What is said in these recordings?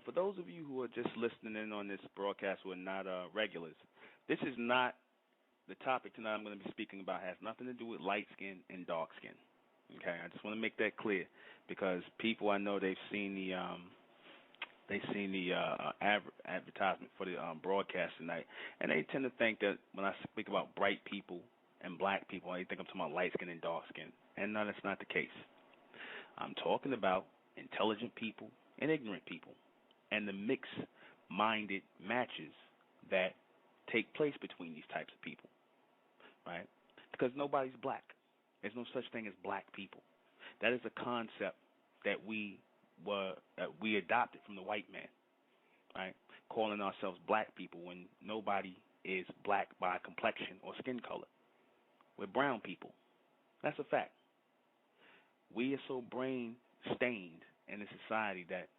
For those of you who are just listening in on this broadcast who are not regulars, this is not the topic tonight I'm going to be speaking about has nothing to do with light skin and dark skin. Okay, I just want to make that clear because people I know they've seen the advertisement for the broadcast tonight, and they tend to think that when I speak about bright people and black people, they think I'm talking about light skin and dark skin, and no, that's not the case. I'm talking about intelligent people and ignorant people, and the mixed-minded matches that take place between these types of people, right? Because nobody's black. There's no such thing as black people. That is a concept that we adopted from the white man, right? Calling ourselves black people when nobody is black by complexion or skin color. We're brown people. That's a fact. We are so brain-stained in a society that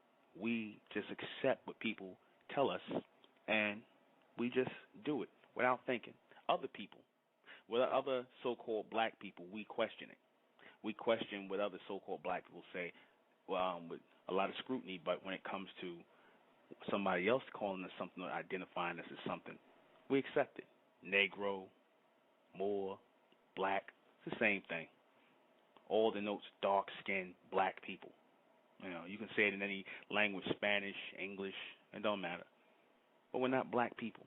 we just accept what people tell us and we just do it without thinking. Other people, with other so-called black people, we question it. We question what other so-called black people say with a lot of scrutiny, but when it comes to somebody else calling us something or identifying us as something, we accept it. Negro, Moor, black, it's the same thing. All denotes dark-skinned black people. You know, you can say it in any language, Spanish, English, it don't matter. But we're not black people.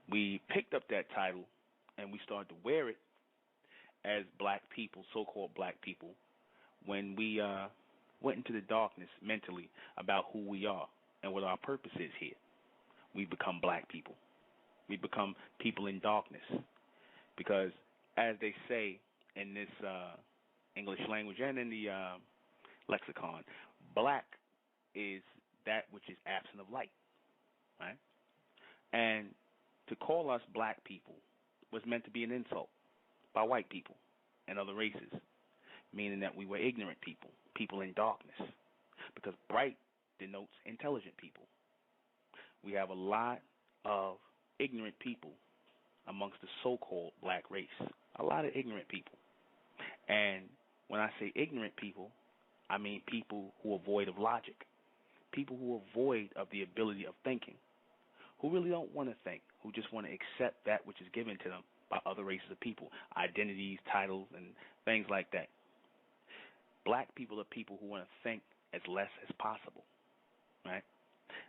We picked up that title and we started to wear it as black people, so-called black people, when we went into the darkness mentally about who we are and what our purpose is here. We become black people. We become people in darkness. Because as they say in this English language and in the lexicon, black is that which is absent of light, right? And to call us black people was meant to be an insult by white people and other races, meaning that we were ignorant people, people in darkness, because bright denotes intelligent people. We have a lot of ignorant people amongst the so-called black race, a lot of ignorant people. And when I say ignorant people, I mean people who are void of logic, people who are void of the ability of thinking, who really don't want to think, who just want to accept that which is given to them by other races of people, identities, titles, and things like that. Black people are people who want to think as less as possible, right?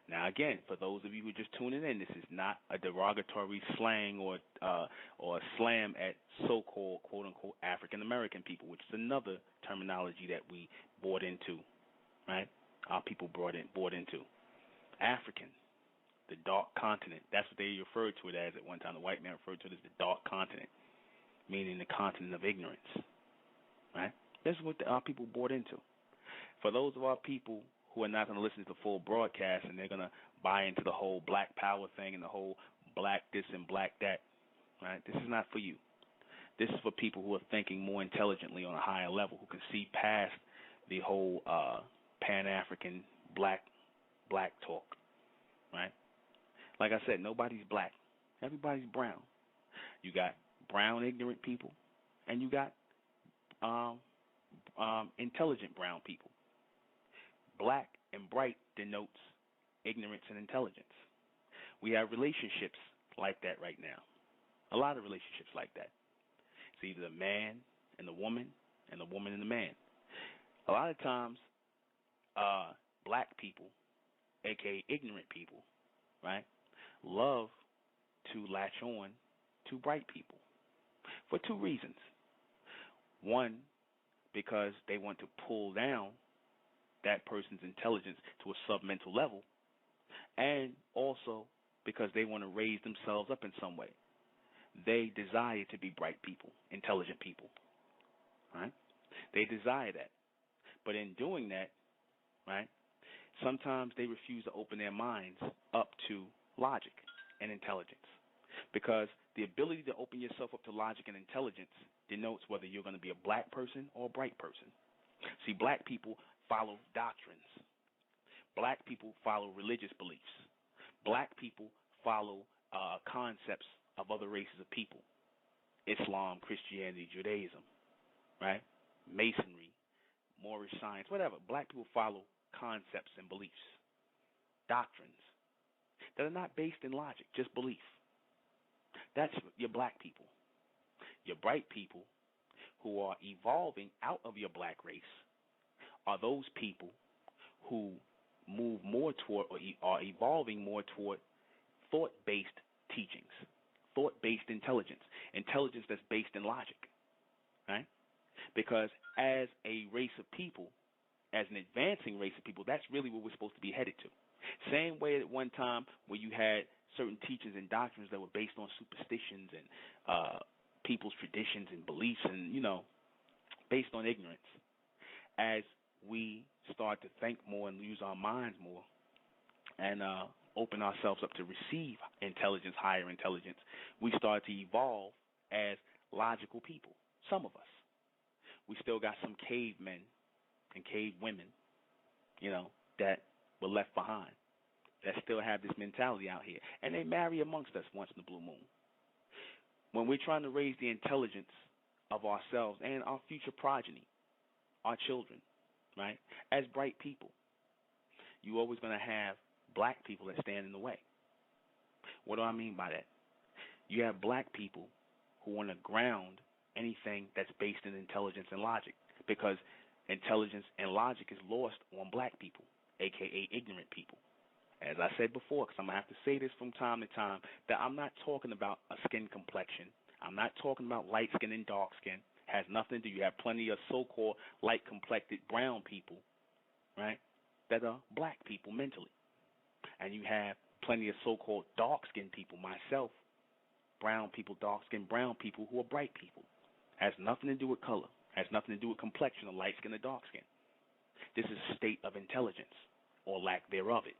Now, again, for those of you who are just tuning in, this is not a derogatory slang or slam at so-called, quote-unquote, African-American people, which is another terminology that we bought into, right? Our people bought into. African, the dark continent. That's what they referred to it as at one time. The white man referred to it as the dark continent, meaning the continent of ignorance, right? This is what our people bought into. For those of our people who are not going to listen to the full broadcast and they're going to buy into the whole black power thing and the whole black this and black that, right? This is not for you. This is for people who are thinking more intelligently on a higher level, who can see past the whole Pan-African black talk, right? Like I said, nobody's black. Everybody's brown. You got brown ignorant people, and you got intelligent brown people. Black and bright denotes ignorance and intelligence. We have relationships like that right now. A lot of relationships like that. It's either the man and the woman and the woman and the man. A lot of times, black people, a.k.a. ignorant people, right, love to latch on to bright people for two reasons. One, because they want to pull down that person's intelligence to a submental level, and also because they want to raise themselves up in some way. They desire to be bright people, intelligent people, right? They desire that. But in doing that, right, sometimes they refuse to open their minds up to logic and intelligence, because the ability to open yourself up to logic and intelligence denotes whether you're going to be a black person or a bright person. See, black people follow doctrines. Black people follow religious beliefs. Black people follow concepts of other races of people. Islam, Christianity, Judaism, right? Masonry, Moorish science, whatever. Black people follow concepts and beliefs, doctrines that are not based in logic, just belief. That's your black people. Your bright people who are evolving out of your black race are those people who move more toward or are evolving more toward thought-based teachings, thought-based intelligence, intelligence that's based in logic, right? Because as a race of people, as an advancing race of people, that's really what we're supposed to be headed to. Same way at one time where you had certain teachings and doctrines that were based on superstitions and people's traditions and beliefs and, based on ignorance. As we start to think more and use our minds more and open ourselves up to receive intelligence, higher intelligence, we start to evolve as logical people, some of us. We still got some cavemen and cave women, that were left behind, that still have this mentality out here. And they marry amongst us once in a blue moon. When we're trying to raise the intelligence of ourselves and our future progeny, our children, right, as bright people, you're always going to have black people that stand in the way. What do I mean by that? You have black people who want to ground anything that's based in intelligence and logic, because intelligence and logic is lost on black people, a.k.a. ignorant people. As I said before, because I'm going to have to say this from time to time, that I'm not talking about a skin complexion. I'm not talking about light skin and dark skin. It has nothing to do. You have plenty of so-called light-complected brown people, right, that are black people mentally. And you have plenty of so-called dark-skinned people, myself, brown people, dark-skinned brown people who are bright people. Has nothing to do with color. Has nothing to do with complexion or light skin or dark skin. This is a state of intelligence or lack thereof it,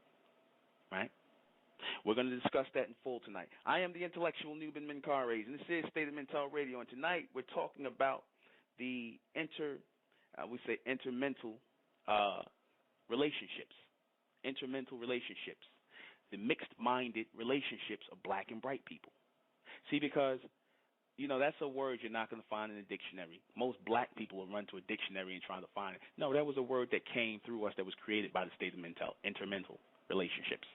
right? We're going to discuss that in full tonight. I am the intellectual ɪନିର୍ᴛᴇRᴍᴇ, and this is State of Mental Radio. And tonight we're talking about the intermental relationships, the mixed-minded relationships of black and bright people. See, because that's a word you're not going to find in a dictionary. Most black people will run to a dictionary and try to find it. No, that was a word that came through us that was created by the state of intermental relationships.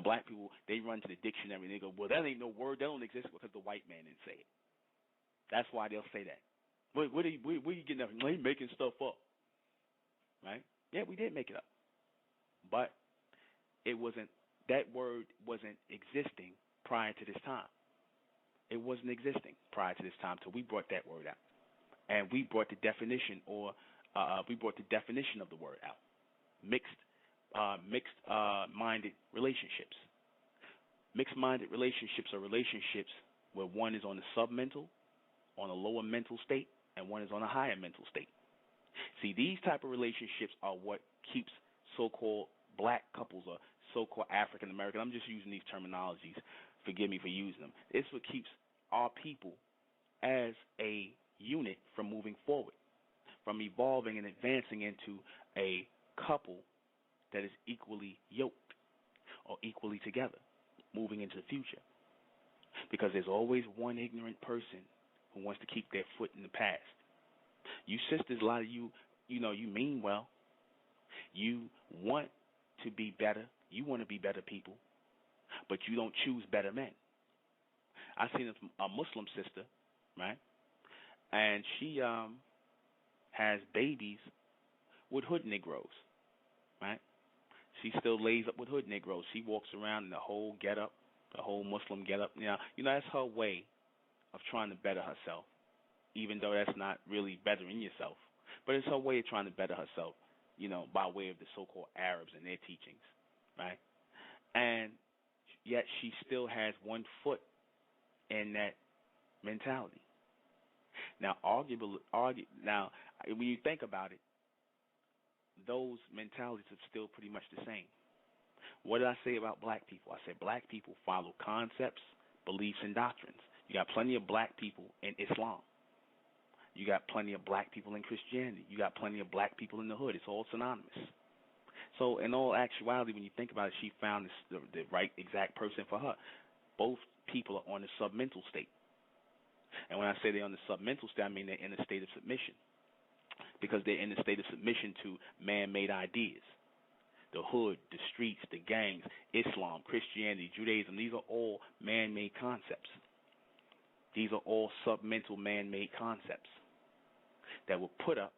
Black people, they run to the dictionary and they go, well, that ain't no word. That don't exist because the white man didn't say it. That's why they'll say that. Where are you getting that from? Well, making stuff up. Right? Yeah, we did make it up. But that word wasn't existing prior to this time. It wasn't existing prior to this time till we brought that word out. And we brought the definition of the word out. Mixed-minded relationships. Mixed-minded relationships are relationships where one is on the submental, on a lower mental state, and one is on a higher mental state. See, these type of relationships are what keeps so-called black couples or so-called African American. I'm just using these terminologies. Forgive me for using them. It's what keeps our people as a unit from moving forward, from evolving and advancing into a couple that is equally yoked or equally together, moving into the future. Because there's always one ignorant person who wants to keep their foot in the past. You sisters, a lot of you, you mean well. You want to be better. You want to be better people, but you don't choose better men. I seen a Muslim sister, right, and she has babies with hood Negroes, right? She still lays up with hood Negroes. She walks around in the whole getup, the whole Muslim getup. That's her way of trying to better herself, even though that's not really bettering yourself, but it's her way of trying to better herself, by way of the so-called Arabs and their teachings, right? And yet she still has one foot in that mentality. Now, when you think about it, those mentalities are still pretty much the same. What did I say about black people? I said black people follow concepts, beliefs, and doctrines. You got plenty of black people in Islam. You got plenty of black people in Christianity. You got plenty of black people in the hood. It's all synonymous. So in all actuality, when you think about it, she found the right exact person for her. Both people are on the submental state. And when I say they're on the submental state, I mean they're in a state of submission, because they're in a state of submission to man-made ideas. The hood, the streets, the gangs, Islam, Christianity, Judaism, these are all man-made concepts. These are all submental man-made concepts that were put up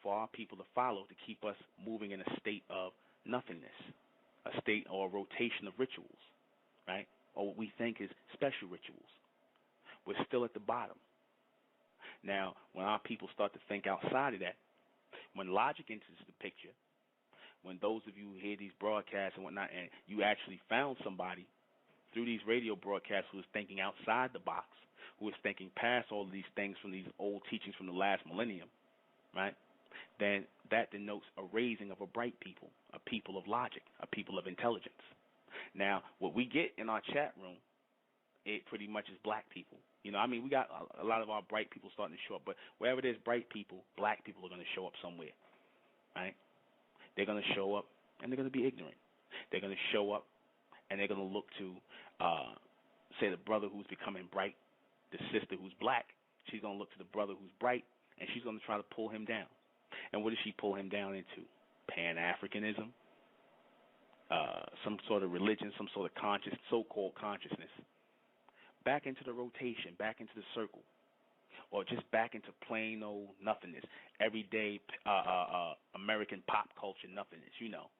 for our people to follow, to keep us moving in a state of nothingness, a state or a rotation of rituals, right? Or what we think is special rituals. We're still at the bottom. Now, when our people start to think outside of that, when logic enters the picture, when those of you who hear these broadcasts and whatnot, and you actually found somebody through these radio broadcasts who was thinking outside the box, who was thinking past all of these things from these old teachings from the last millennium, right? Then that denotes a raising of a bright people, a people of logic, a people of intelligence. Now, what we get in our chat room, it pretty much is black people. You know, I mean, we got a lot of our bright people starting to show up, but wherever there's bright people, black people are going to show up somewhere, right? They're going to show up, and they're going to be ignorant. They're going to show up, and they're going to look to, say, the brother who's becoming bright, the sister who's black. She's going to look to the brother who's bright, and she's going to try to pull him down. And what does she pull him down into? Pan-Africanism, some sort of religion, some sort of so-called consciousness. Back into the rotation, back into the circle, or just back into plain old nothingness, everyday American pop culture nothingness, you know,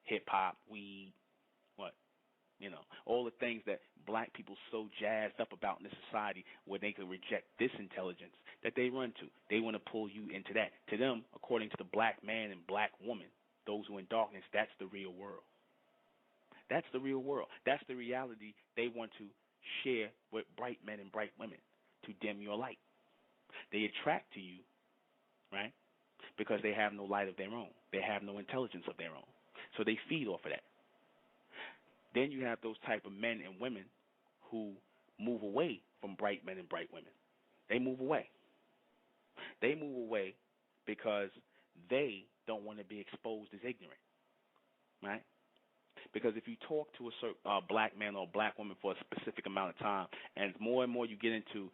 hip-hop, weed, all the things that black people so jazzed up about in this society where they can reject this intelligence that they run to. They want to pull you into that. To them, according to the black man and black woman, those who are in darkness, that's the real world. That's the real world. That's the reality they want to share with bright men and bright women, to dim your light. They attract to you, right, because they have no light of their own. They have no intelligence of their own. So they feed off of that. Then you have those type of men and women who move away from bright men and bright women. They move away. They move away because they don't want to be exposed as ignorant, right? Because if you talk to a certain black man or black woman for a specific amount of time, and more you get into,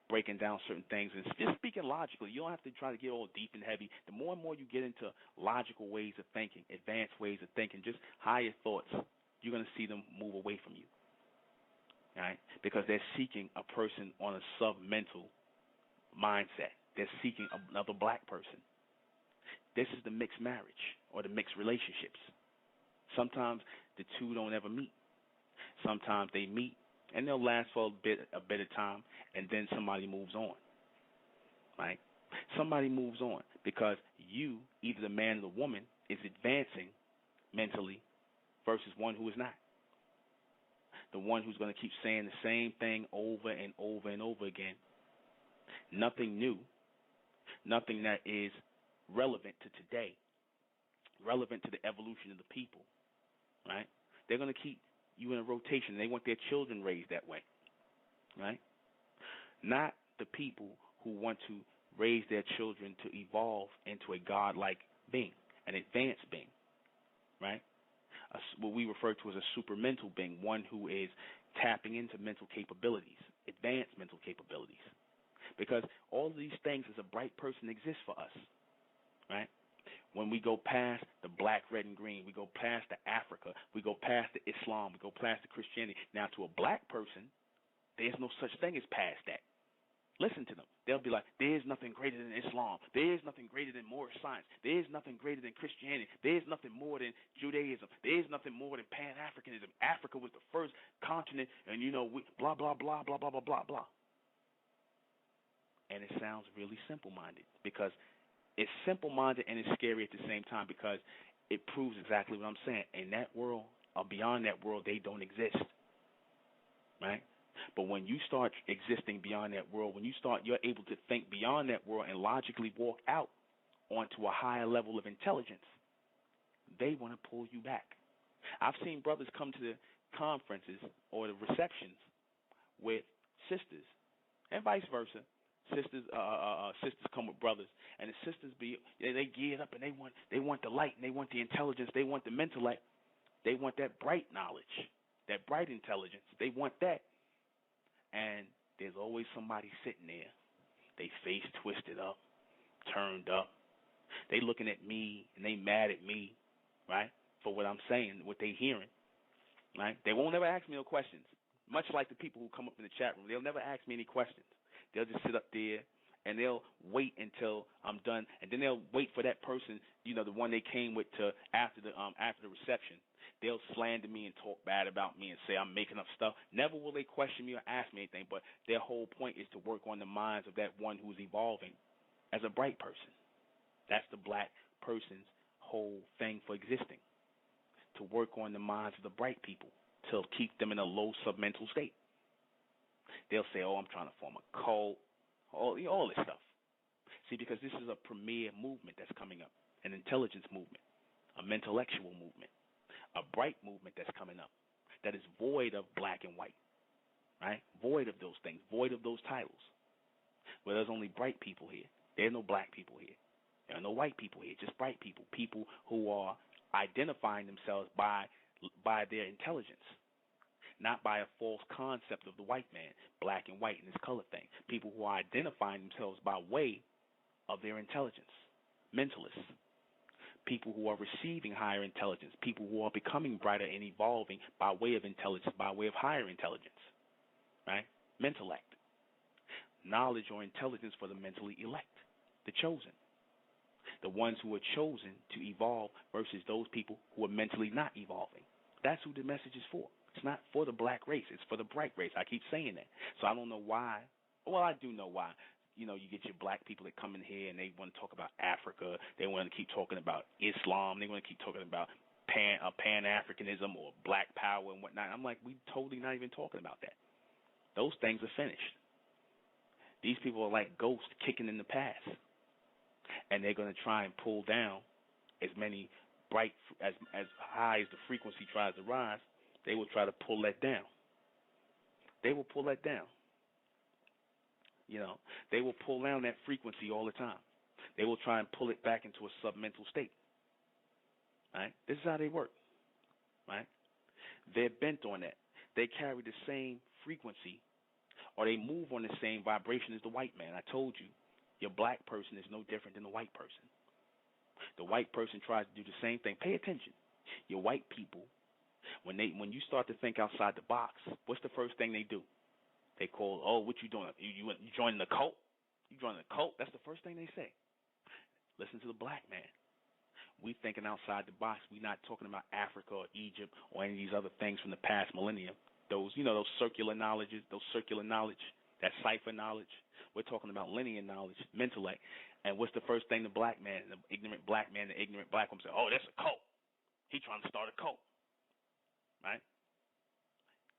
breaking down certain things and just speaking logically, you don't have to try to get all deep and heavy. The more and more you get into logical ways of thinking, advanced ways of thinking, just higher thoughts, you're going to see them move away from you, right? Because they're seeking a person on a sub-mental mindset. They're seeking another black person. This is the mixed marriage or the mixed relationships. Sometimes the two don't ever meet. Sometimes they meet and they'll last for a bit of time, and then somebody moves on, right? Somebody moves on because you, either the man or the woman, is advancing mentally versus one who is not. The one who's going to keep saying the same thing over and over and over again. Nothing new, nothing that is relevant to today, relevant to the evolution of the people, right? They're going to keep you in a rotation. They want their children raised that way, right? Not the people who want to raise their children to evolve into a godlike being, an advanced being, right? What we refer to as a supermental being, one who is tapping into mental capabilities, advanced mental capabilities. Because all of these things as a bright person exist for us, right? When we go past the black, red, and green, we go past the Africa, we go past the Islam, we go past the Christianity. Now, to a black person, there's no such thing as past that. Listen to them. They'll be like, there's nothing greater than Islam. There's nothing greater than more science. There's nothing greater than Christianity. There's nothing more than Judaism. There's nothing more than Pan-Africanism. Africa was the first continent, and, blah, blah, blah, blah, blah, blah, blah, blah. And it sounds really simple-minded because it's simple-minded and it's scary at the same time because it proves exactly what I'm saying. In that world or beyond that world, they don't exist, right? But when you start existing beyond that world, you're able to think beyond that world and logically walk out onto a higher level of intelligence, they want to pull you back. I've seen brothers come to the conferences or the receptions with sisters and vice versa. Sisters come with brothers, and the sisters they geared up and they want the light and they want the intelligence, they want the mental light, they want that bright knowledge, that bright intelligence. They want that. And there's always somebody sitting there, they face twisted up, turned up. They looking at me and they mad at me, right, for what I'm saying, what they hearing, right? They won't ever ask me no questions. Much like the people who come up in the chat room, they'll never ask me any questions. They'll just sit up there and they'll wait until I'm done, and then they'll wait for that person, the one they came with, to after the reception. They'll slander me and talk bad about me and say I'm making up stuff. Never will they question me or ask me anything, but their whole point is to work on the minds of that one who's evolving as a bright person. That's the black person's whole thing for existing, to work on the minds of the bright people, to keep them in a low submental state. They'll say, I'm trying to form a cult, all this stuff. See, because this is a premier movement that's coming up, an intelligence movement, a mental-intellectual movement, a bright movement that's coming up that is void of black and white, right? Void of those things, void of those titles. Where there's only bright people here. There are no black people here. There are no white people here, just bright people, people who are identifying themselves by their intelligence, not by a false concept of the white man, black and white, and this color thing. People who are identifying themselves by way of their intelligence, mentalists. People who are receiving higher intelligence, people who are becoming brighter and evolving by way of intelligence, by way of higher intelligence, right? Mentellect. Knowledge or intelligence for the mentally elect, the chosen. The ones who are chosen to evolve versus those people who are mentally not evolving. That's who the message is for. It's not for the black race. It's for the bright race. I keep saying that. So I don't know why. Well, I do know why. You get your black people that come in here and they want to talk about Africa. They want to keep talking about Islam. They want to keep talking about Pan-Africanism or black power and whatnot. I'm like, we totally not even talking about that. Those things are finished. These people are like ghosts kicking in the past. And they're going to try and pull down as many bright, as high as the frequency tries to rise. They will try to pull that down. They will pull that down. They will pull down that frequency all the time. They will try and pull it back into a submental state. Right? This is how they work. Right? They're bent on that. They carry the same frequency, or they move on the same vibration as the white man. I told you, your black person is no different than the white person. The white person tries to do the same thing. Pay attention. Your white people, when you start to think outside the box, what's the first thing they do? They call, what you doing? You joining the cult? You joining the cult? That's the first thing they say. Listen to the black man. We thinking outside the box. We're not talking about Africa or Egypt or any of these other things from the past millennium. Those circular knowledges, that cipher knowledge. We're talking about linear knowledge, mentellect. And what's the first thing the black man, the ignorant black man, the ignorant black woman say? That's a cult. He trying to start a cult. Right?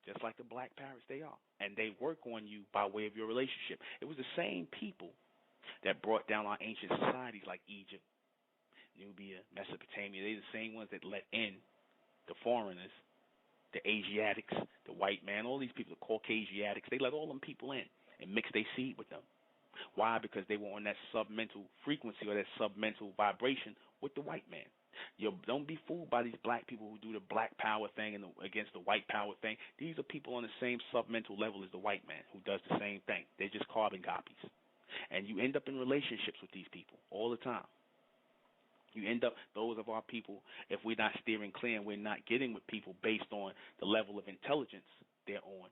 Just like the black parrots they are. And they work on you by way of your relationship. It was the same people that brought down our ancient societies like Egypt, Nubia, Mesopotamia. They're the same ones that let in the foreigners, the Asiatics, the white man, all these people, the Caucasiatics. They let all them people in and mix their seed with them. Why? Because they were on that submental frequency or that submental vibration with the white man. Don't be fooled by these black people who do the black power thing and against the white power thing. These are people on the same submental level as the white man who does the same thing. They're just carbon copies. And you end up in relationships with these people all the time. You end up, those of our people, if we're not steering clear and we're not getting with people based on the level of intelligence they're on,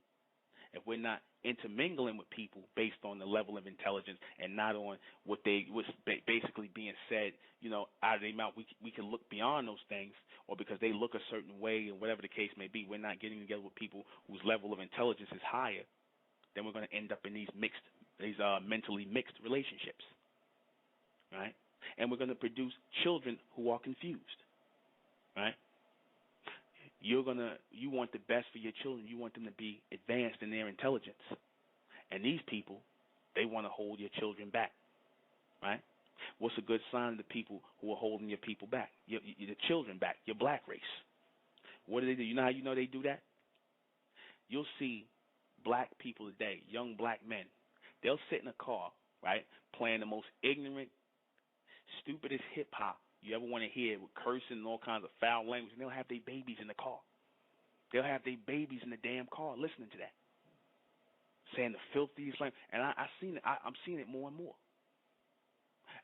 if we're not intermingling with people based on the level of intelligence and not on what's basically being said, out of their mouth, we can look beyond those things, or because they look a certain way and whatever the case may be, we're not getting together with people whose level of intelligence is higher, then we're going to end up in these mentally mixed relationships, right? And we're going to produce children who are confused, right? You want the best for your children. You want them to be advanced in their intelligence. And these people, they want to hold your children back, right? What's a good sign of the people who are holding your people back, your children back, your black race? What do they do? You know how you know they do that? You'll see black people today, young black men, they'll sit in a car, right, playing the most ignorant, stupidest hip-hop you ever want to hear, with cursing and all kinds of foul language, and they'll have their babies in the car. They'll have their babies in the damn car listening to that, saying the filthiest language. And I seen it. I'm seeing it more and more.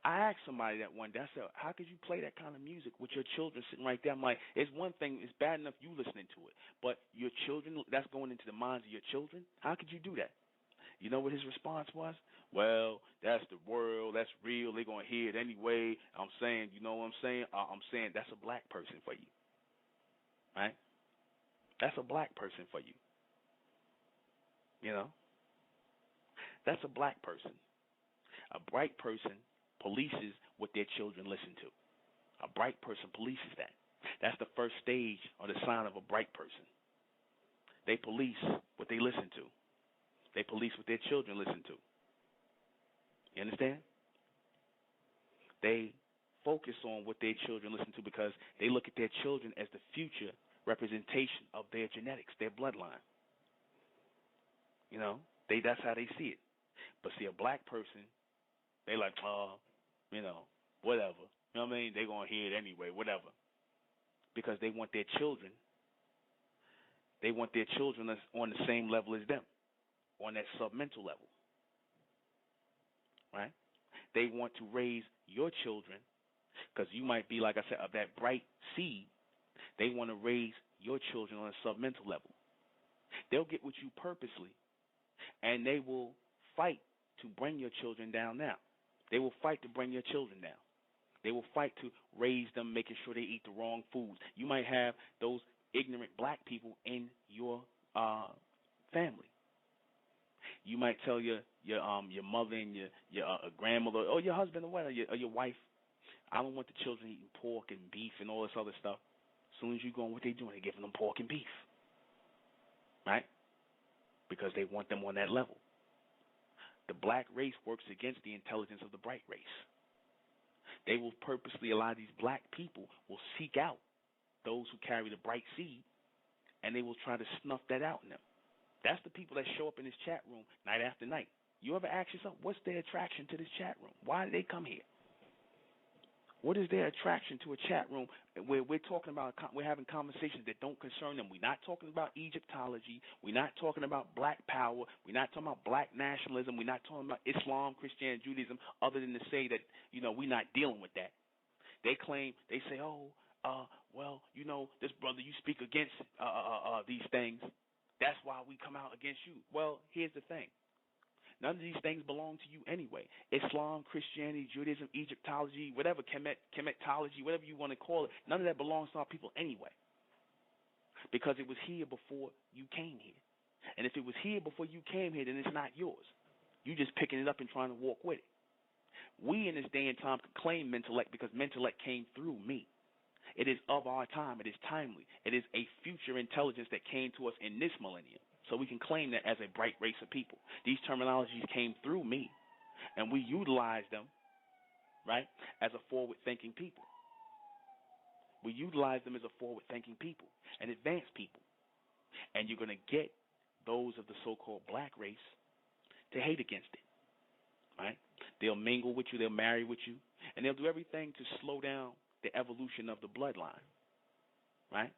I asked somebody that one day, I said, how could you play that kind of music with your children sitting right there? I'm like, it's one thing, it's bad enough you listening to it, but your children, that's going into the minds of your children? How could you do that? You know what his response was? Well, that's the world, that's real, they're going to hear it anyway. I'm saying, you know what I'm saying? I'm saying that's a black person for you, right? That's a black person for you, you know? That's a black person. A bright person polices what their children listen to. A bright person polices that. That's the first stage or the sign of a bright person. They police what they listen to. They police what their children listen to. You understand? They focus on what their children listen to because they look at their children as the future representation of their genetics, their bloodline. You know, that's how they see it. But see, a black person, they like, you know, whatever. You know what I mean? They're going to hear it anyway, whatever. Because they want their children that's on the same level as them, on that submental level. Right? They want to raise your children, because you might be, like I said, of that bright seed. They want to raise your children on a submental level. They'll get with you purposely, and they will fight to bring your children down now. They will fight to bring your children down. They will fight to raise them, making sure they eat the wrong foods. You might have those ignorant black people in your family. You might tell your mother and your grandmother or your husband or whatever, or your wife, I don't want the children eating pork and beef and all this other stuff. As soon as you go on, what they doing? They're giving them pork and beef, right? Because they want them on that level. The black race works against the intelligence of the bright race. They will purposely, a lot of these black people will seek out those who carry the bright seed, and they will try to snuff that out in them. That's the people that show up in this chat room night after night. You ever ask yourself, what's their attraction to this chat room? Why do they come here? What is their attraction to a chat room where we're having conversations that don't concern them? We're not talking about Egyptology. We're not talking about black power. We're not talking about black nationalism. We're not talking about Islam, Christianity, Judaism, other than to say that, you know, we're not dealing with that. They say, well, you know, this brother, you speak against these things. That's why we come out against you. Well, here's the thing. None of these things belong to you anyway. Islam, Christianity, Judaism, Egyptology, whatever, Kemetology, whatever you want to call it, none of that belongs to our people anyway. Because it was here before you came here. And if it was here before you came here, then it's not yours. You're just picking it up and trying to walk with it. We in this day and time can claim mentellect because mentellect came through me. It is of our time. It is timely. It is a future intelligence that came to us in this millennium. So we can claim that as a bright race of people. These terminologies came through me, and we utilize them, right, as a forward-thinking people. We utilize them as a forward-thinking people, an advanced people. And you're going to get those of the so-called black race to hate against it, right? They'll mingle with you, they'll marry with you, and they'll do everything to slow down the evolution of the bloodline, right?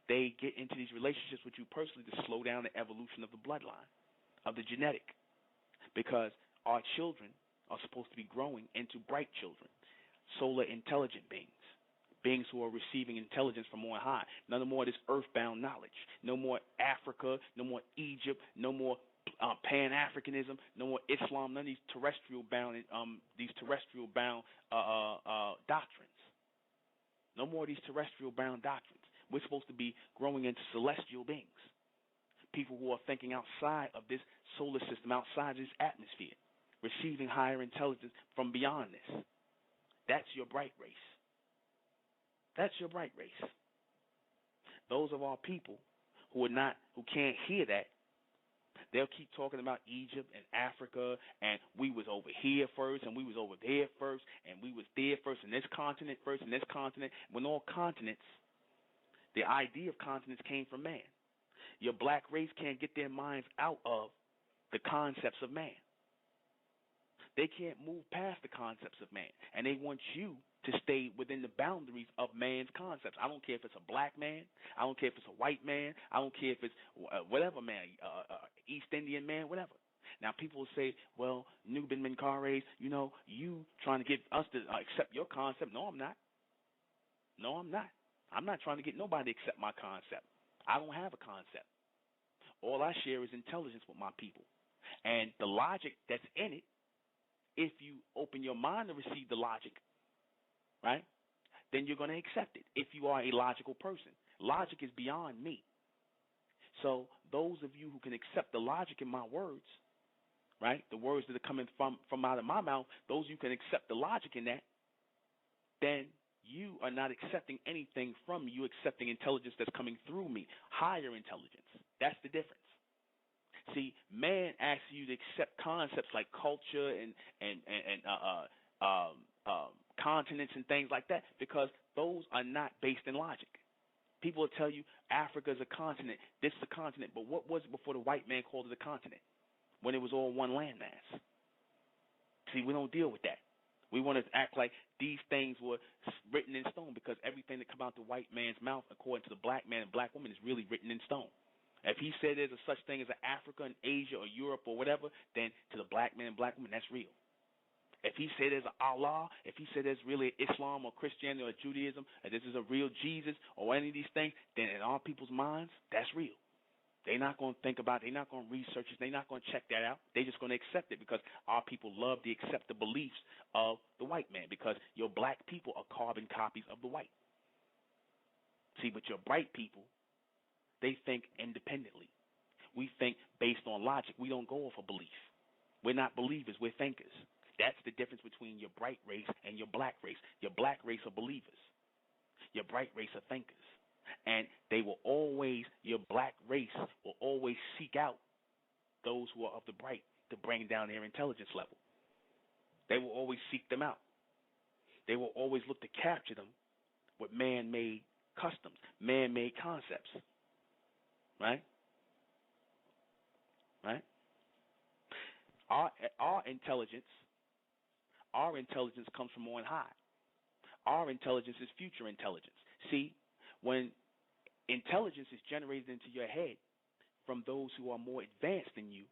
They get into these relationships with you personally to slow down the evolution of the bloodline, of the genetic, because our children are supposed to be growing into bright children, solar intelligent beings, beings who are receiving intelligence from on high. None more of this earthbound knowledge. No more Africa, no more Egypt, no more Pan-Africanism, no more Islam, none of these terrestrial bound doctrines. No more of these terrestrial bound doctrines. We're supposed to be growing into celestial beings, people who are thinking outside of this solar system, outside this atmosphere, receiving higher intelligence from beyond this. That's your bright race. That's your bright race. Those of our people who can't hear that, they'll keep talking about Egypt and Africa, and we was over here first, and we was over there first, and we was there first, and this continent first, and this continent. When all continents, the idea of continents came from man. Your black race can't get their minds out of the concepts of man. They can't move past the concepts of man, and they want you to stay within the boundaries of man's concepts. I don't care if it's a black man. I don't care if it's a white man. I don't care if it's whatever man, East Indian man, whatever. Now, people will say, well, ɪନିର୍ᴛᴇRᴍᴇ, you trying to get us to accept your concept. No, I'm not. No, I'm not. I'm not trying to get nobody to accept my concept. I don't have a concept. All I share is intelligence with my people. And the logic that's in it, if you open your mind to receive the logic, right, then you're going to accept it if you are a logical person. Logic is beyond me. So those of you who can accept the logic in my words, right, the words that are coming from out of my mouth, those you can accept the logic in that, then you are not accepting anything from me. You're accepting intelligence that's coming through me, higher intelligence. That's the difference. See, man asks you to accept concepts like culture and continents and things like that because those are not based in logic. People will tell you Africa is a continent, this is a continent, but what was it before the white man called it a continent? When it was all one landmass. See, we don't deal with that. We want to act like these things were written in stone because everything that comes out the white man's mouth, according to the black man and black woman, is really written in stone. If he said there's a such thing as an Africa and Asia or Europe or whatever, then to the black man and black woman, that's real. If he said there's an Allah, if he said there's really Islam or Christianity or Judaism, or this is a real Jesus or any of these things, then in all people's minds, that's real. They're not going to think about it. They're not going to research it. They're not going to check that out. They're just going to accept it because our people love to accept the beliefs of the white man because your black people are carbon copies of the white. See, but your bright people, they think independently. We think based on logic. We don't go off of belief. We're not believers. We're thinkers. That's the difference between your bright race and your black race. Your black race are believers. Your bright race are thinkers. And they will always, your black race will always seek out those who are of the bright to bring down their intelligence level. They will always seek them out. They will always look to capture them with man-made customs, man-made concepts. Right? Right? Our intelligence comes from on high. Our intelligence is future intelligence. See, when intelligence is generated into your head from those who are more advanced than you,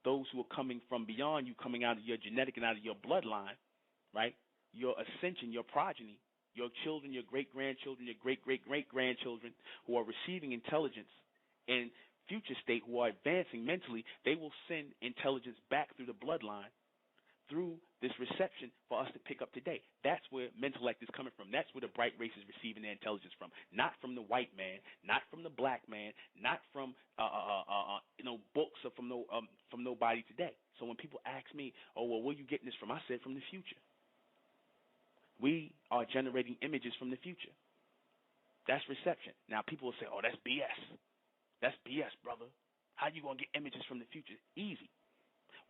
those who are coming from beyond you, coming out of your genetic and out of your bloodline, right? Your ascension, your progeny, your children, your great-grandchildren, your great-great-great-grandchildren who are receiving intelligence in future state, who are advancing mentally, they will send intelligence back through the bloodline through this reception for us to pick up today. That's where mentellect is coming from. That's where the bright race is receiving their intelligence from. Not from the white man, not from the black man, not from books or from nobody today. So when people ask me, oh, well, where are you getting this from? I said from the future. We are generating images from the future. That's reception. Now people will say, oh, that's BS. That's BS, brother. How you going to get images from the future? Easy.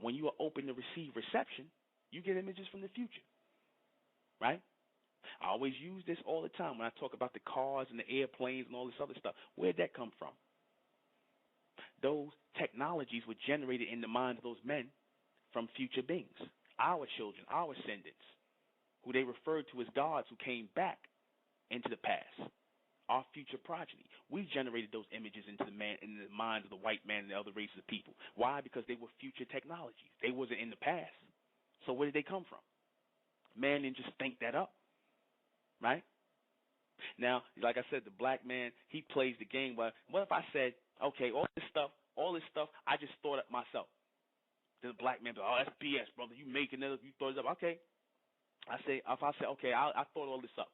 When you are open to receive reception, you get images from the future, right? I always use this all the time when I talk about the cars and the airplanes and all this other stuff. Where'd that come from? Those technologies were generated in the minds of those men from future beings, our children, our ascendants, who they referred to as gods who came back into the past. Our future progeny. We generated those images into the minds of the white man and the other races of people. Why? Because they were future technologies. They wasn't in the past. So where did they come from? Man didn't just think that up, right? Now, like I said, the black man, he plays the game. But what if I said, okay, all this stuff, I just thought it myself. Then the black man goes, oh, that's BS, brother. You making it up. You thought it up. Okay. If I say, okay, I thought all this up.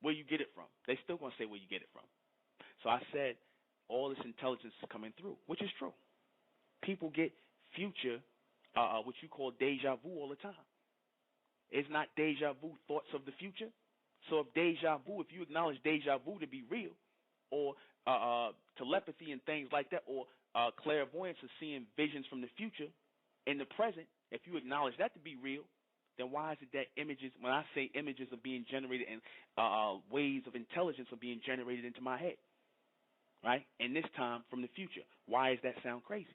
Where you get it from? They still going to say where you get it from. So I said all this intelligence is coming through, which is true. People get future, what you call deja vu all the time. It's not deja vu thoughts of the future. So if deja vu, if you acknowledge deja vu to be real, or telepathy and things like that, or clairvoyance of seeing visions from the future in the present, if you acknowledge that to be real, then why is it that images, when I say images are being generated and waves of intelligence are being generated into my head, right? And this time from the future. Why does that sound crazy?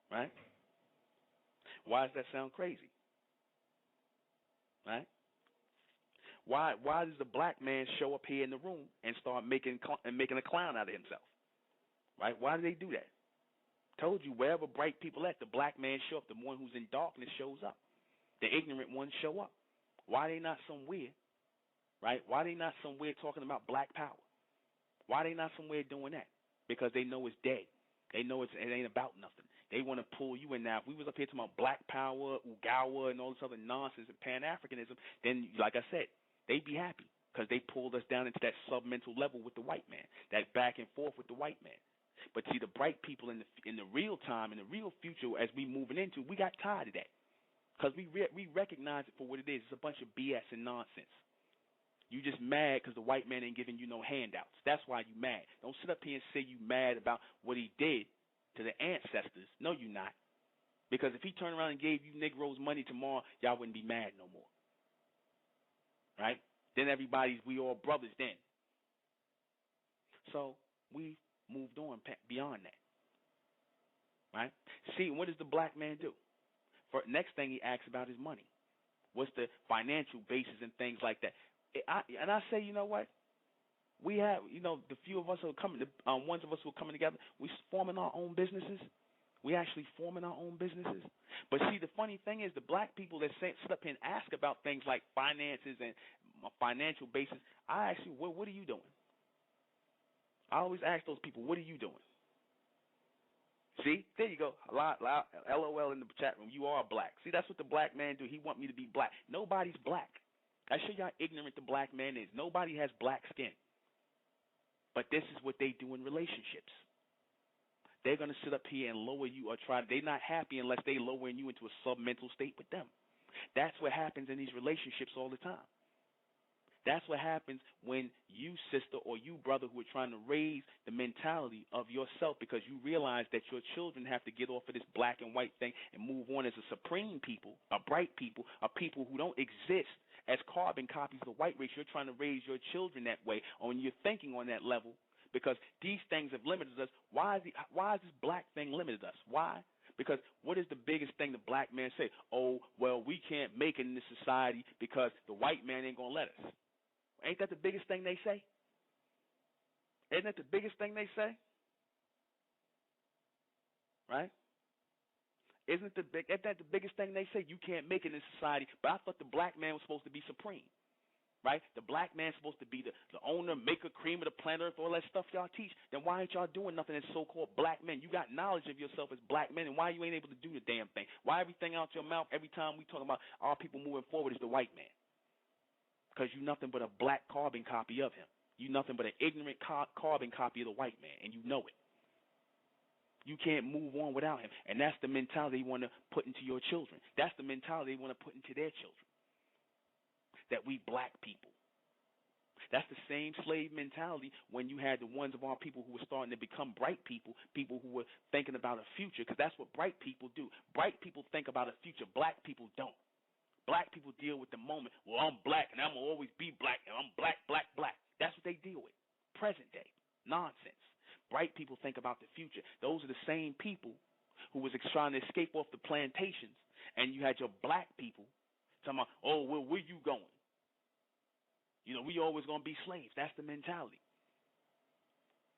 Right? Why does that sound crazy? Right? Why does the black man show up here in the room and start making a clown out of himself? Right? Why do they do that? Told you, wherever bright people at, the black man show up. The one who's in darkness shows up. The ignorant ones show up. Why they not somewhere? Right? Why they not somewhere talking about black power? Why they not somewhere doing that? Because they know it's dead. They know it ain't about nothing. They want to pull you in now. If we was up here talking about black power, Ugawa, and all this other nonsense and Pan-Africanism, then, like I said, they'd be happy because they pulled us down into that submental level with the white man, that back and forth with the white man. But see, the bright people in the real time, in the real future, as we moving into, we got tired of that because we recognize it for what it is. It's a bunch of BS and nonsense. You just mad because the white man ain't giving you no handouts. That's why you mad. Don't sit up here and say you mad about what he did to the ancestors. No, you not. Because if he turned around and gave you Negroes money tomorrow, y'all wouldn't be mad no more. Right? Then we all brothers then. So we moved on beyond that. Right? See, what does the black man do? Next thing he asks about is money. What's the financial basis and things like that? And I say, you know what? We have, the few of us who are coming, ones of us who are coming together, we forming our own businesses. We actually forming our own businesses. But see, the funny thing is, the black people that sit up here and ask about things like finances and financial basis, I ask you, what are you doing? I always ask those people, what are you doing? See, there you go. LOL in the chat room. You are black. See, that's what the black man do. He want me to be black. Nobody's black. I show you how ignorant the black man is. Nobody has black skin. But this is what they do in relationships. They're going to sit up here and lower you or they're not happy unless they lowering you into a submental state with them. That's what happens in these relationships all the time. That's what happens when you, sister, or you, brother, who are trying to raise the mentality of yourself because you realize that your children have to get off of this black and white thing and move on as a supreme people, a bright people, a people who don't exist as carbon copies of the white race. You're trying to raise your children that way, or when you're thinking on that level, because these things have limited us. Why is this black thing limited us? Why? Because what is the biggest thing the black man say? Oh, well, we can't make it in this society because the white man ain't going to let us. Ain't that the biggest thing they say? Isn't that the biggest thing they say? Right? Isn't that the biggest thing they say? You can't make it in society. But I thought the black man was supposed to be supreme. Right? The black man's supposed to be the owner, maker, cream of the planet Earth, all that stuff y'all teach. Then why ain't y'all doing nothing as so-called black men? You got knowledge of yourself as black men, and why you ain't able to do the damn thing? Why everything out your mouth every time we talk about our people moving forward is the white man? Because you're nothing but a black carbon copy of him. You're nothing but an ignorant carbon copy of the white man, and you know it. You can't move on without him. And that's the mentality you want to put into your children. That's the mentality they want to put into their children. That we black people. That's the same slave mentality when you had the ones of our people who were starting to become bright people, people who were thinking about a future, because that's what bright people do. Bright people think about a future. Black people don't. Black people deal with the moment. Well, I'm black, and I'm going to always be black, and I'm black, black, black. That's what they deal with. Present day. Nonsense. Bright people think about the future. Those are the same people who was trying to escape off the plantations, and you had your black people talking about, oh, well, where you going? We always going to be slaves. That's the mentality.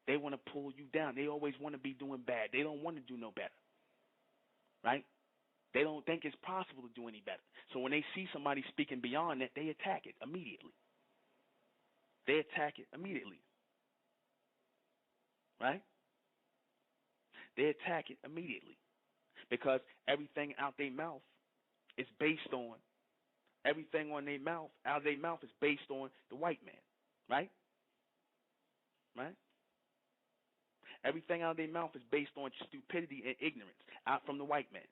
They want to pull you down. They always want to be doing bad. They don't want to do no better. Right? They don't think it's possible to do any better. So when they see somebody speaking beyond that, they attack it immediately. They attack it immediately. Right? They attack it immediately. Because everything out their mouth is based on, everything on their mouth, out of their mouth is based on the white man. Right? Right? Everything out of their mouth is based on stupidity and ignorance out from the white man.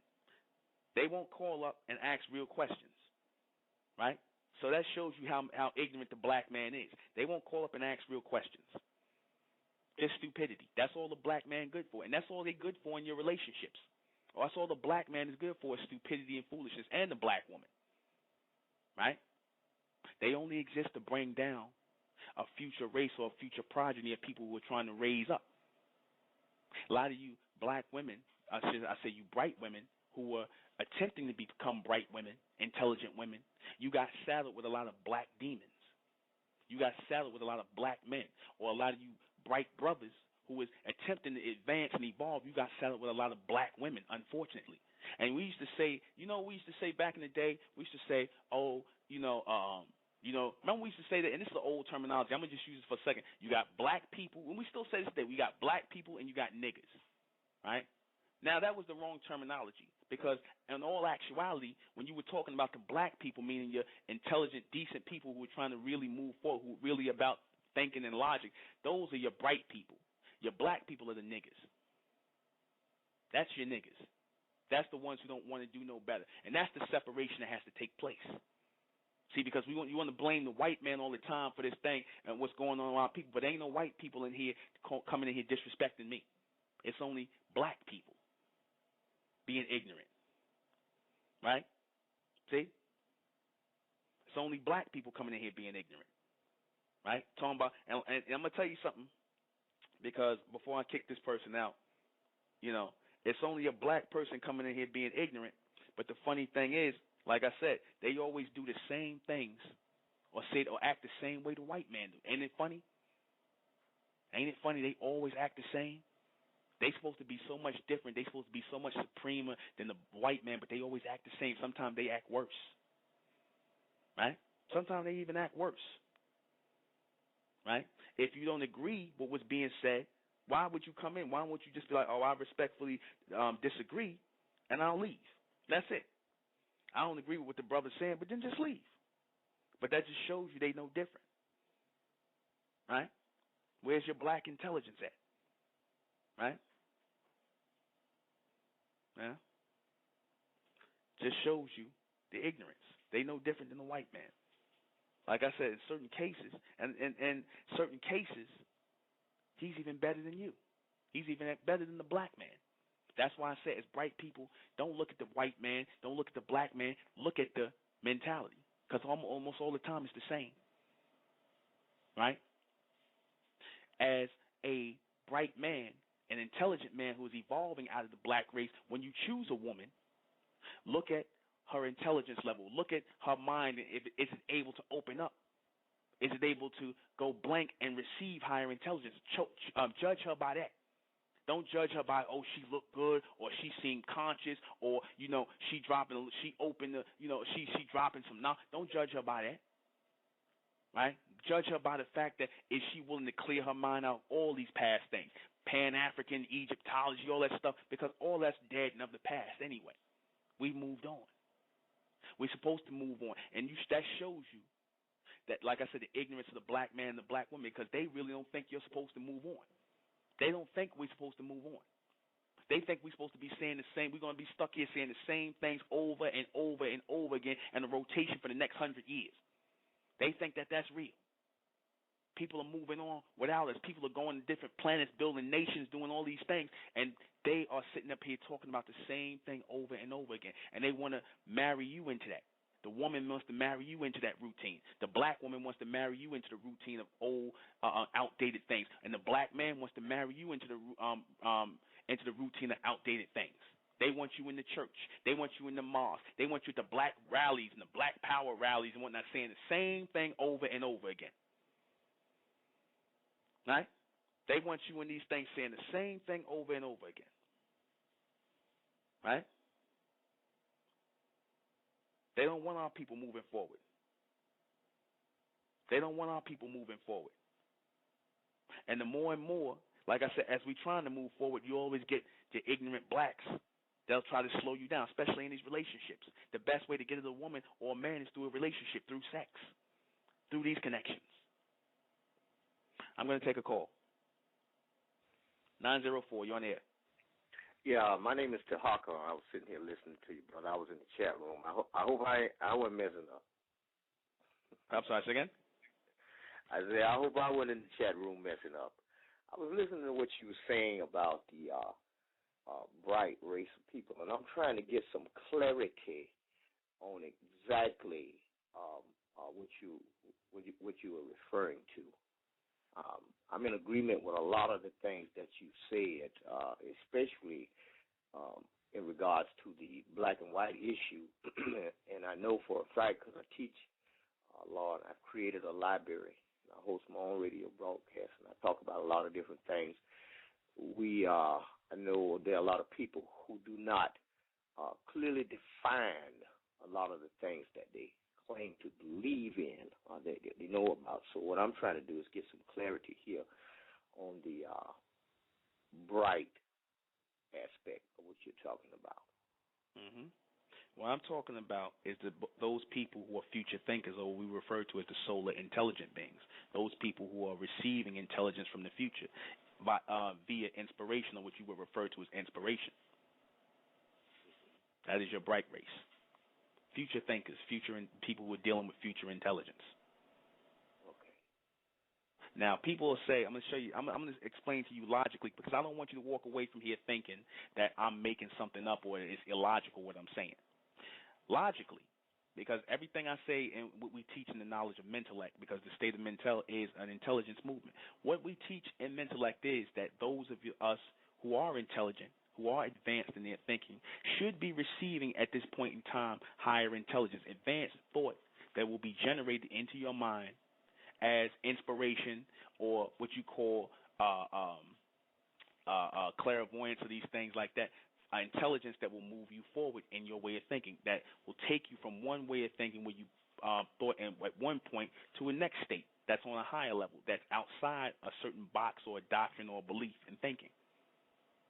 They won't call up and ask real questions, right? So that shows you how ignorant the black man is. They won't call up and ask real questions. It's stupidity. That's all the black man good for, and that's all they're good for in your relationships. Or that's all the black man is good for is stupidity and foolishness, and the black woman, right? They only exist to bring down a future race or a future progeny of people who are trying to raise up. A lot of you black women, I say you bright women, who were attempting to become bright women, intelligent women, you got saddled with a lot of black demons. You got saddled with a lot of black men, or a lot of you bright brothers who was attempting to advance and evolve. You got saddled with a lot of black women, unfortunately. And we used to say, we used to say back in the day, we used to say, remember we used to say that, and this is the old terminology. I'm gonna just use it for a second. You got black people, and we still say this today. We got black people and you got niggas, right? Now that was the wrong terminology, because in all actuality, when you were talking about the black people, meaning your intelligent, decent people who were trying to really move forward, who were really about thinking and logic, those are your bright people. Your black people are the niggas. That's your niggas. That's the ones who don't want to do no better. And that's the separation that has to take place. See, because you want to blame the white man all the time for this thing and what's going on around people, but there ain't no white people in here coming in here disrespecting me. It's only black people being ignorant. Right? See? It's only black people coming in here being ignorant. Right? Talking about, and I'm going to tell you something, because before I kick this person out, it's only a black person coming in here being ignorant. But the funny thing is, like I said, they always do the same things or say or act the same way the white man do. Ain't it funny? Ain't it funny they always act the same? They supposed to be so much different. They supposed to be so much supremer than the white man, but they always act the same. Sometimes they act worse. Right? Sometimes they even act worse. Right? If you don't agree with what's being said, why would you come in? Why won't you just be like, I respectfully disagree, and I'll leave. That's it. I don't agree with what the brother's saying, but then just leave. But that just shows you they know different. Right? Where's your black intelligence at? Right? Yeah? Just shows you the ignorance. They know different than the white man. Like I said, in certain cases, and certain cases, he's even better than you. He's even better than the black man. That's why I say, as bright people, don't look at the white man, don't look at the black man, look at the mentality. Because almost all the time it's the same. Right? As a bright man, an intelligent man who is evolving out of the black race, when you choose a woman, look at her intelligence level. Look at her mind. Is it able to open up? Is it able to go blank and receive higher intelligence? Judge her by that. Don't judge her by, she looked good, or she seemed conscious, or, she dropping some knowledge. Don't judge her by that. Right? Judge her by the fact that is she willing to clear her mind out all these past things. Pan-African, Egyptology, all that stuff, because all that's dead and of the past anyway. We've moved on. We're supposed to move on. And that shows you that, like I said, the ignorance of the black man and the black woman, because they really don't think you're supposed to move on. They don't think we're supposed to move on. They think we're supposed to be saying the same. We're going to be stuck here saying the same things over and over and over again, and a rotation for the next 100 years. They think that that's real. People are moving on without us. People are going to different planets, building nations, doing all these things, and they are sitting up here talking about the same thing over and over again, and they want to marry you into that. The woman wants to marry you into that routine. The black woman wants to marry you into the routine of old, outdated things, and the black man wants to marry you into the routine of outdated things. They want you in the church. They want you in the mosque. They want you at the black rallies and the black power rallies and whatnot, saying the same thing over and over again. Right? They want you in these things saying the same thing over and over again. Right? They don't want our people moving forward. They don't want our people moving forward. And the more and more, like I said, as we're trying to move forward, you always get the ignorant blacks. They'll try to slow you down, especially in these relationships. The best way to get at a woman or a man is through a relationship, through sex, through these connections. I'm going to take a call. 904, you're on air. Yeah, my name is Tahaka. I was sitting here listening to you, brother. I was in the chat room. I hope I wasn't messing up. I'm sorry, say again? I said, I hope I wasn't in the chat room messing up. I was listening to what you were saying about the bright race of people, and I'm trying to get some clarity on exactly what you were referring to. I'm in agreement with a lot of the things that you said, especially in regards to the black and white issue. And I know for a fact, because I teach law, and I've created a library I host my own radio broadcast, and I talk about a lot of different things. I know there are a lot of people who do not clearly define a lot of the things that they claim to believe in or that they know about. So what I'm trying to do is get some clarity here on the bright aspect of what you're talking about. Mm-hmm. What I'm talking about is those people who are future thinkers, or what we refer to as the solar intelligent beings, those people who are receiving intelligence from the future via inspiration, or what you would refer to as inspiration. That is your bright race. Future thinkers, people who are dealing with future intelligence. Okay. Now, people will say, I'm going to show you, I'm going to explain to you logically, because I don't want you to walk away from here thinking that I'm making something up or it's illogical what I'm saying. Logically, because everything I say and what we teach in the knowledge of Mentellect, because the state of Mental is an intelligence movement. What we teach in Mentellect is that those of us who are intelligent, who are advanced in their thinking, should be receiving at this point in time higher intelligence, advanced thought that will be generated into your mind as inspiration, or what you call clairvoyance, or these things like that. Intelligence that will move you forward in your way of thinking, that will take you from one way of thinking where you thought at one point to a next state that's on a higher level, that's outside a certain box or a doctrine or a belief in thinking.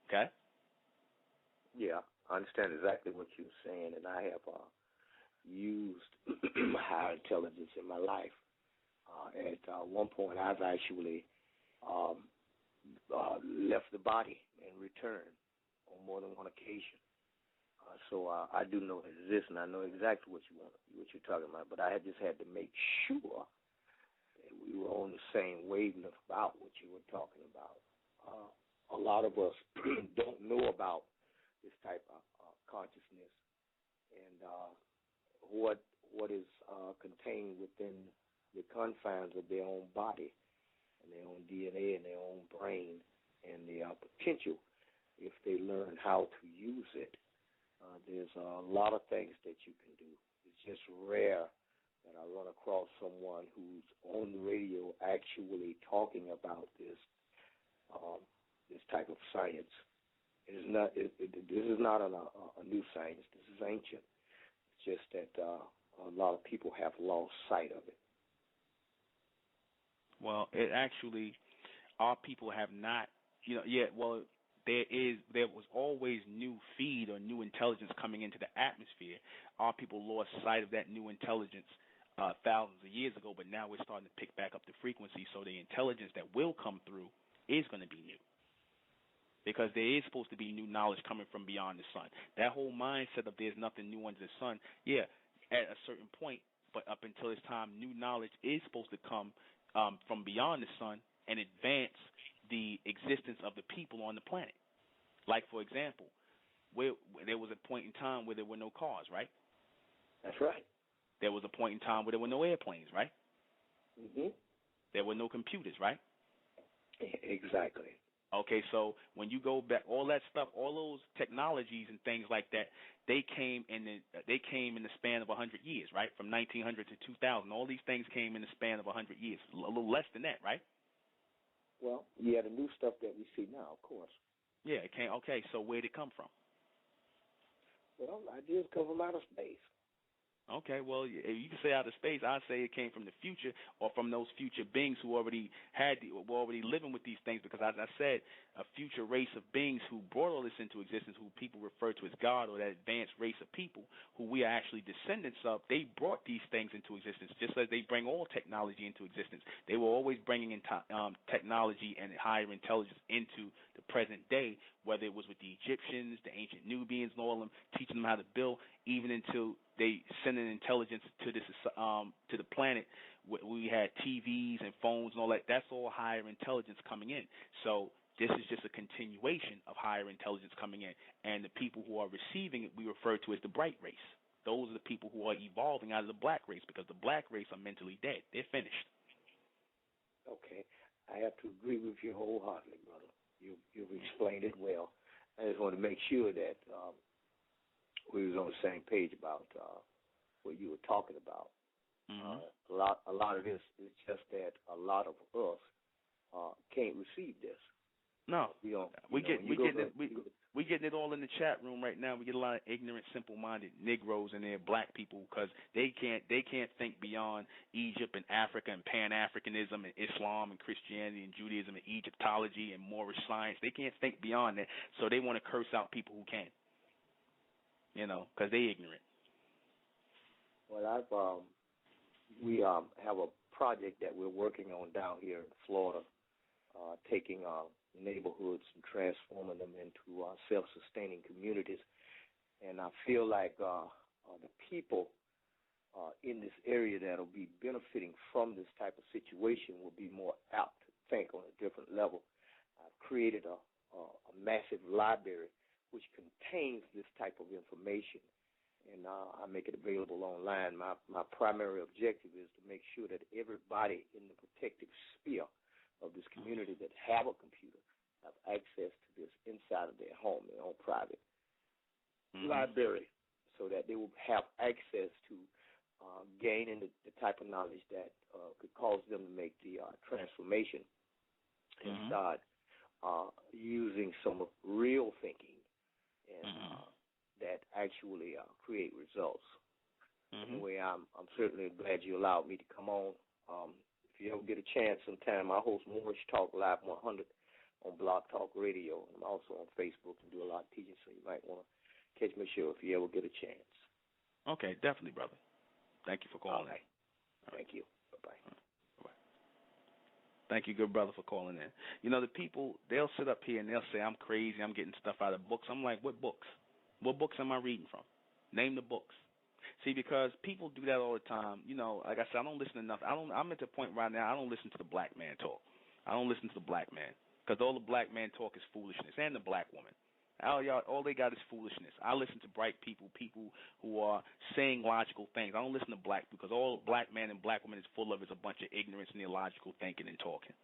Okay? Yeah, I understand exactly what you're saying, and I have used higher intelligence in my life. At one point, I've actually left the body and returned on more than one occasion. So I do know it exists, and I know exactly what you're talking about. But I just had to make sure that we were on the same wavelength about what you were talking about. A lot of us don't know about this type of consciousness and what is contained within the confines of their own body and their own DNA and their own brain, and the potential, if they learn how to use it. There's a lot of things that you can do. It's just rare that I run across someone who's on the radio actually talking about this type of science. It is not. This is not a new science. This is ancient. It's just that a lot of people have lost sight of it. Well, it actually, our people have not. There was always new feed or new intelligence coming into the atmosphere. Our people lost sight of that new intelligence thousands of years ago, but now we're starting to pick back up the frequency, so the intelligence that will come through is going to be new. Because there is supposed to be new knowledge coming from beyond the sun. That whole mindset of there's nothing new under the sun, yeah, at a certain point, but up until this time, new knowledge is supposed to come from beyond the sun and advance the existence of the people on the planet. Like, for example, where there was a point in time where there were no cars, right? That's right. There was a point in time where there were no airplanes, right? Mm-hmm. There were no computers, right? Exactly. Okay, so when you go back, all that stuff, all those technologies and things like that, they came in the span of 100 years, right? From 1900 to 2000, all these things came in the span of 100 years, a little less than that, right? Well, yeah, the new stuff that we see now, of course. Yeah, it came. Okay, so where did it come from? Well, ideas come from outer space. Okay, well, you can say outer space. I say it came from the future, or from those future beings who already were already living with these things. Because, as I said, a future race of beings who brought all this into existence, who people refer to as God, or that advanced race of people who we are actually descendants of, they brought these things into existence, just as they bring all technology into existence. They were always bringing in technology and higher intelligence into the present day, whether it was with the Egyptians, the ancient Nubians, and all of them, teaching them how to build, even until they sent an intelligence to this to the planet. We had TVs and phones and all that. That's all higher intelligence coming in. So this is just a continuation of higher intelligence coming in. And the people who are receiving it, we refer to as the bright race. Those are the people who are evolving out of the black race, because the black race are mentally dead. They're finished. Okay. I have to agree with you wholeheartedly, brother. You've explained it well. I just want to make sure that we was on the same page about what you were talking about. Mm-hmm. A lot of this is just that a lot of us can't receive this. No, we getting it all in the chat room right now. We get a lot of ignorant, simple-minded Negroes in there, black people, because they can't think beyond Egypt and Africa and Pan-Africanism and Islam and Christianity and Judaism and Egyptology and Moorish science. They can't think beyond that, so they want to curse out people who can. Because they ignorant. Well, we have a project that we're working on down here in Florida, taking neighborhoods and transforming them into self-sustaining communities. And I feel like the people in this area that will be benefiting from this type of situation will be more apt to think on a different level. I've created a massive library which contains this type of information, and I make it available online. My primary objective is to make sure that everybody in the protective sphere of this community that have a computer have access to this inside of their home, their own private library, so that they will have access to gaining the type of knowledge that could cause them to make the transformation and start using some real thinking and that actually create results. Anyway, I'm certainly glad you allowed me to come on. If you ever get a chance sometime, I host Moorish Talk Live 100 on Blog Talk Radio. I'm also on Facebook and do a lot of teaching, so you might want to catch my show if you ever get a chance. Okay, definitely, brother. Thank you for calling. Okay. Thank you. Bye-bye. Bye-bye. Thank you, good brother, for calling in. The people, they'll sit up here and they'll say, I'm crazy, I'm getting stuff out of books. I'm like, what books? What books am I reading from? Name the books. See, because people do that all the time. Like I said, I don't listen enough. I'm at the point right now, I don't listen to the black man talk. I don't listen to the black man, because all the black man talk is foolishness, and the black woman. All they got is foolishness. I listen to bright people who are saying logical things. I don't listen to black people, because all black man and black woman is full of is a bunch of ignorance and illogical thinking and talking.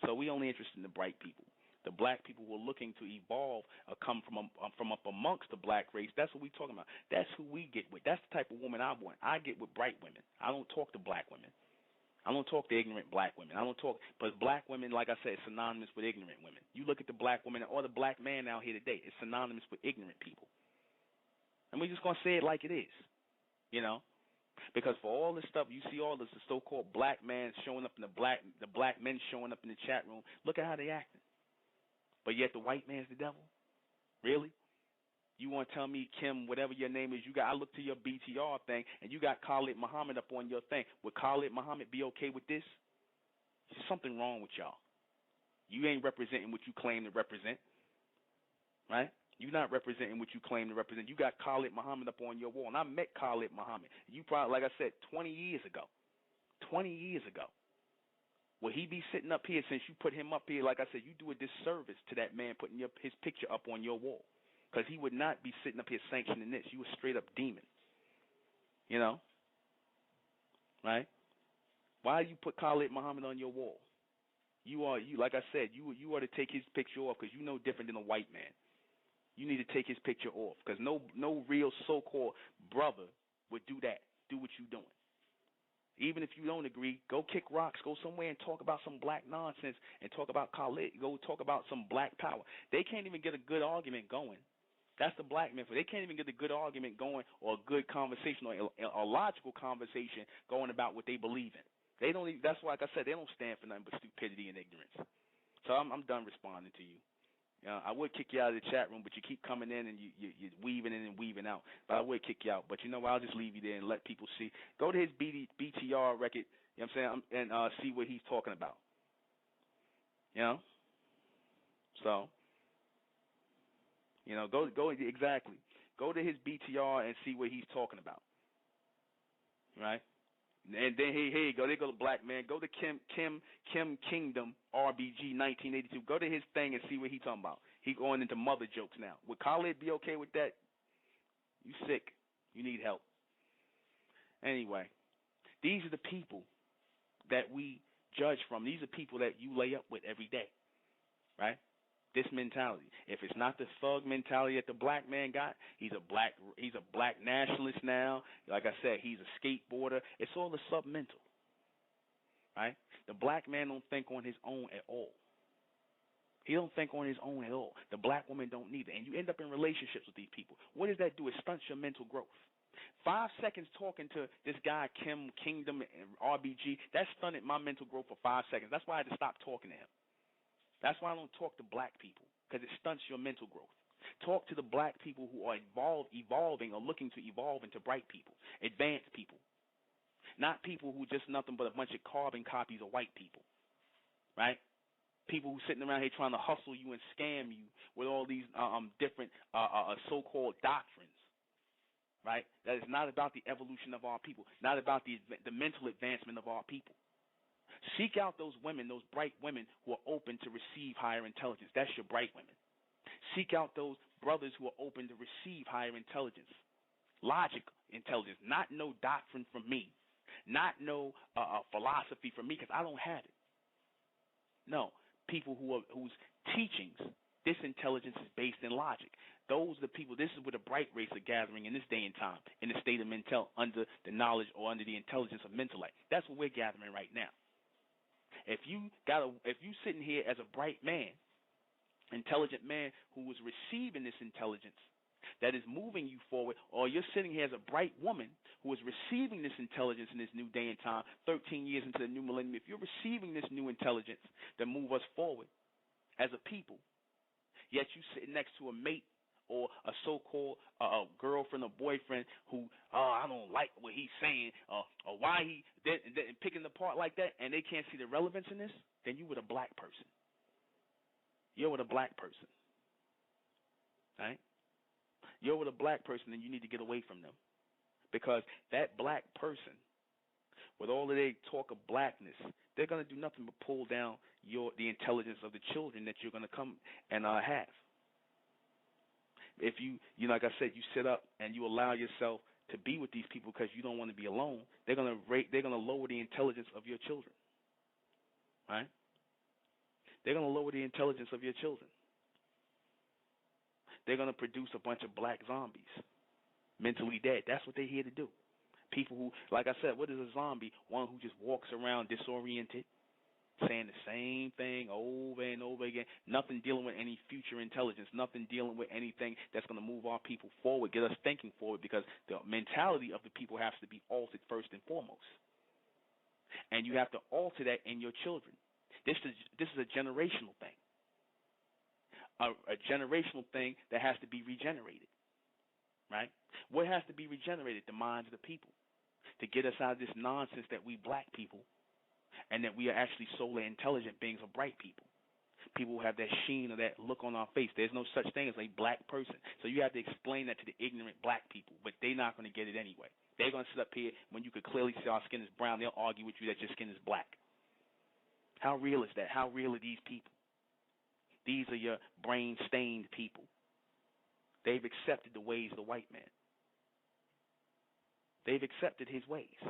So we only interested in the bright people. The black people who are looking to evolve or come from up amongst the black race. That's what we're talking about. That's who we get with. That's the type of woman I want. I get with bright women. I don't talk to black women. I don't talk to ignorant black women. But black women, like I said, is synonymous with ignorant women. You look at the black woman or the black man out here today, it's synonymous with ignorant people. And we're just going to say it like it is, Because for all this stuff, you see all this the so-called black man showing up in the black men showing up in the chat room. Look at how they acting. But yet the white man's the devil? Really? You want to tell me, Kim, whatever your name is, I look to your BTR thing, and you got Khalid Muhammad up on your thing. Would Khalid Muhammad be okay with this? There's something wrong with y'all. You ain't representing what you claim to represent, right? You're not representing what you claim to represent. You got Khalid Muhammad up on your wall, and I met Khalid Muhammad. You probably, like I said, 20 years ago. 20 years ago. Will he be sitting up here since you put him up here? Like I said, you do a disservice to that man putting his picture up on your wall, because he would not be sitting up here sanctioning this. You a straight up demon, right? Why you put Khalid Muhammad on your wall? You like I said, you ought to take his picture off, because you know different than a white man. You need to take his picture off, because no real so-called brother would do that. Do what you're doing. Even if you don't agree, go kick rocks, go somewhere and talk about some black nonsense and talk about Khalid. Go talk about some black power. They can't even get a good argument going. That's the black men. They can't even get a good argument going, or a good conversation, or a logical conversation going about what they believe in. They don't even, that's why, like I said, they don't stand for nothing but stupidity and ignorance. So I'm done responding to you. I would kick you out of the chat room, but you keep coming in and you're weaving in and weaving out. But I would kick you out. But I'll just leave you there and let people see. Go to his BTR record, you know what I'm saying, and see what he's talking about. So, go exactly. Go to his BTR and see what he's talking about. Right? And then here you go. There go the black man. Go to Kim Kingdom RBG 1982. Go to his thing and see what he's talking about. He going into mother jokes now. Would Khalid be okay with that? You sick. You need help. Anyway, these are the people that we judge from. These are people that you lay up with every day, right? This mentality. If it's not the thug mentality that the black man got, he's a black nationalist now. Like I said, he's a skateboarder. It's all the submental. Right? The black man don't think on his own at all. He don't think on his own at all. The black woman don't need it. And you end up in relationships with these people. What does that do? It stunts your mental growth. 5 seconds talking to this guy, Kingdom, and RBG, that stunted my mental growth for 5 seconds. That's why I had to stop talking to him. That's why I don't talk to black people, because it stunts your mental growth. Talk to the black people who are evolving or looking to evolve into bright people, advanced people, not people who just nothing but a bunch of carbon copies of white people, right? People who sitting around here trying to hustle you and scam you with all these different so-called doctrines, right? That is not about the evolution of our people, not about the mental advancement of our people. Seek out those women, those bright women who are open to receive higher intelligence. That's your bright women. Seek out those brothers who are open to receive higher intelligence, logic intelligence, not no doctrine from me, not no philosophy from me, because I don't have it. No, people whose teachings, this intelligence is based in logic. Those are the people. This is where the bright race are gathering in this day and time, in the state of mental, under the knowledge or under the intelligence of mentellect. That's what we're gathering right now. If you sitting here as a bright man, intelligent man who is receiving this intelligence that is moving you forward, or you're sitting here as a bright woman who is receiving this intelligence in this new day and time, 13 years into the new millennium, if you're receiving this new intelligence that move us forward as a people, yet you sitting next to a mate or a so-called girlfriend or boyfriend who, I don't like what he's saying, or why he picking the part like that, and they can't see the relevance in this, then you with a black person. You're with a black person, right? You're with a black person, and you need to get away from them, because that black person, with all of their talk of blackness, they're going to do nothing but pull down the intelligence of the children that you're going to come and have. If you like I said, you sit up and you allow yourself to be with these people because you don't want to be alone, they're going to lower the intelligence of your children, right? They're going to lower the intelligence of your children. They're going to produce a bunch of black zombies, mentally dead. That's what they're here to do. People who, like I said, what is a zombie? One who just walks around disoriented, saying the same thing over and over again, nothing dealing with any future intelligence, nothing dealing with anything that's going to move our people forward, get us thinking forward, because the mentality of the people has to be altered first and foremost. And you have to alter that in your children. This is a generational thing. A generational thing that has to be regenerated, right? What has to be regenerated? The minds of the people, to get us out of this nonsense that we black people, and that we are actually solely intelligent beings or bright people. People who have that sheen or that look on our face. There's no such thing as a black person. So you have to explain that to the ignorant black people, but they're not going to get it anyway. They're going to sit up here when you could clearly see our skin is brown. They'll argue with you that your skin is black. How real is that? How real are these people? These are your brain-stained people. They've accepted the ways of the white man. They've accepted his ways.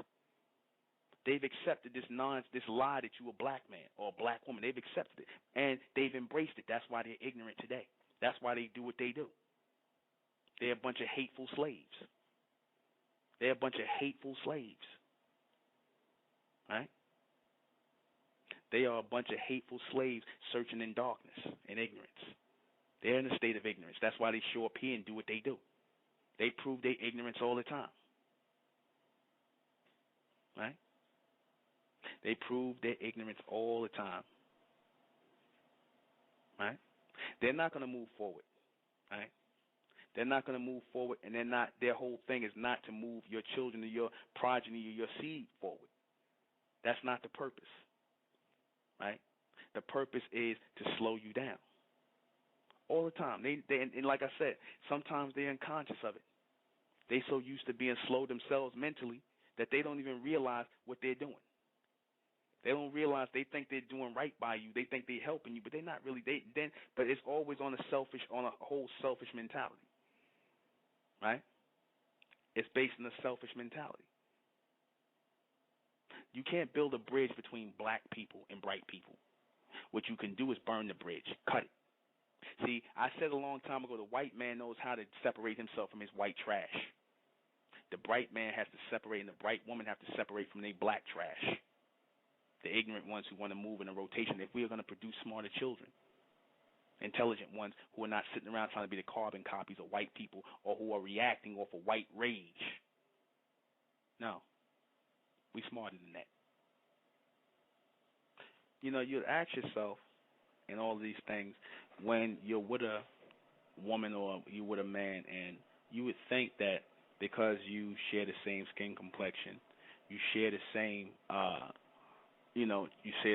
They've accepted this lie that you're a black man or a black woman. They've accepted it, and they've embraced it. That's why they're ignorant today. That's why they do what they do. They're a bunch of hateful slaves. They're a bunch of hateful slaves. Right? They are a bunch of hateful slaves searching in darkness and ignorance. They're in a state of ignorance. That's why they show up here and do what they do. They prove their ignorance all the time. Right? They prove their ignorance all the time. Right? They're not going to move forward. Right? They're not going to move forward, and their whole thing is not to move your children or your progeny or your seed forward. That's not the purpose. Right? The purpose is to slow you down. All the time. And like I said, sometimes they're unconscious of it. They're so used to being slow themselves mentally that they don't even realize what they're doing. They don't realize they think they're doing right by you. They think they're helping you, but they're not really. But it's always on a whole selfish mentality. Right? It's based on a selfish mentality. You can't build a bridge between black people and bright people. What you can do is burn the bridge, cut it. See, I said a long time ago, the white man knows how to separate himself from his white trash. The bright man has to separate, and the bright woman have to separate from their black trash. The ignorant ones who want to move in a rotation. If we are going to produce smarter children, intelligent ones who are not sitting around trying to be the carbon copies of white people or who are reacting off of white rage. No. We smarter than that. You know, you ask yourself in all of these things when you're with a woman or you're with a man, and you would think that because you share the same skin complexion, you share the same,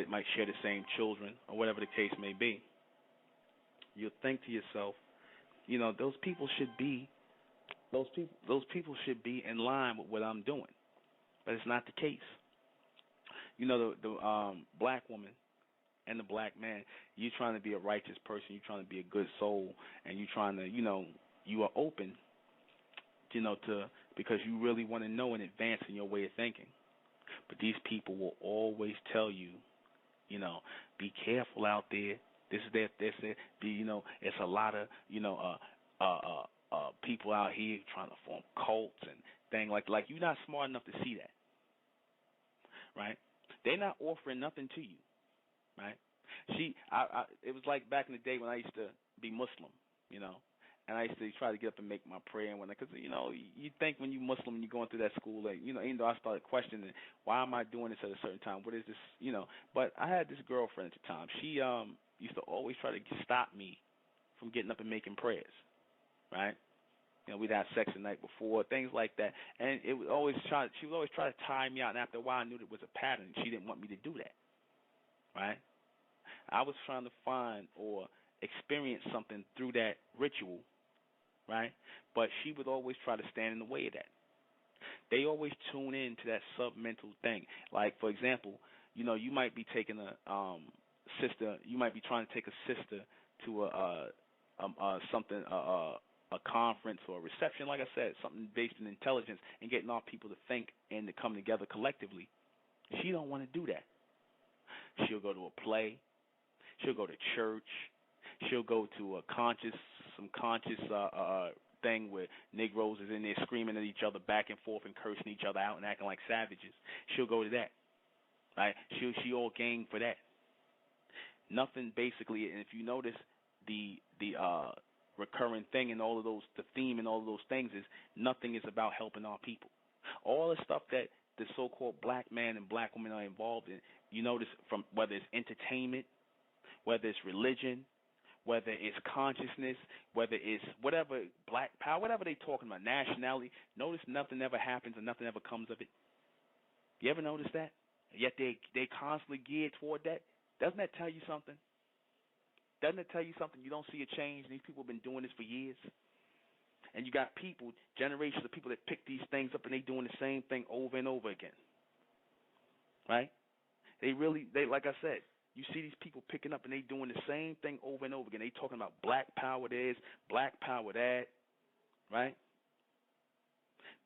might share the same children or whatever the case may be, you'll think to yourself, those people should be in line with what I'm doing, but it's not the case. The black woman and the black man, you're trying to be a righteous person, you're trying to be a good soul, and you're trying to, you are open, because you really want to know and advance in your way of thinking. But these people will always tell you, be careful out there. This is that. It's a lot of, people out here trying to form cults and things like you're not smart enough to see that, right? They're not offering nothing to you, right? It was like back in the day when I used to be Muslim, and I used to try to get up and make my prayer and whatnot, because, you think when you're Muslim and you're going through that school, even though I started questioning, why am I doing this at a certain time? What is this, But I had this girlfriend at the time. She used to always try to stop me from getting up and making prayers, right? We'd have sex the night before, things like that. And she would always try to tie me out, and after a while I knew it was a pattern. She didn't want me to do that, right? I was trying to find or experience something through that ritual, right? But she would always try to stand in the way of that. They always tune in to that submental thing. Like, for example, you might be taking a sister, you might be trying to take a sister to a conference or a reception, like I said, something based in intelligence and getting all people to think and to come together collectively. She don't want to do that. She'll go to a play. She'll go to church. She'll go to some conscious thing where Negroes is in there screaming at each other back and forth and cursing each other out and acting like savages. She'll go to that, right? She all game for that. Nothing basically, and if you notice the recurring thing in all of those, the theme in all of those things is nothing is about helping our people. All the stuff that the so-called black man and black woman are involved in, you notice from whether it's entertainment, whether it's religion, whether it's consciousness, whether it's whatever, black power, whatever they're talking about, nationality, notice nothing ever happens and nothing ever comes of it. You ever notice that? Yet they constantly geared toward that. Doesn't that tell you something? Doesn't it tell you something? You don't see a change, and these people have been doing this for years. And you got people, generations of people that pick these things up, and they doing the same thing over and over again. Right? They like I said, you see these people picking up, and they doing the same thing over and over again. They talking about black power this, black power that, right?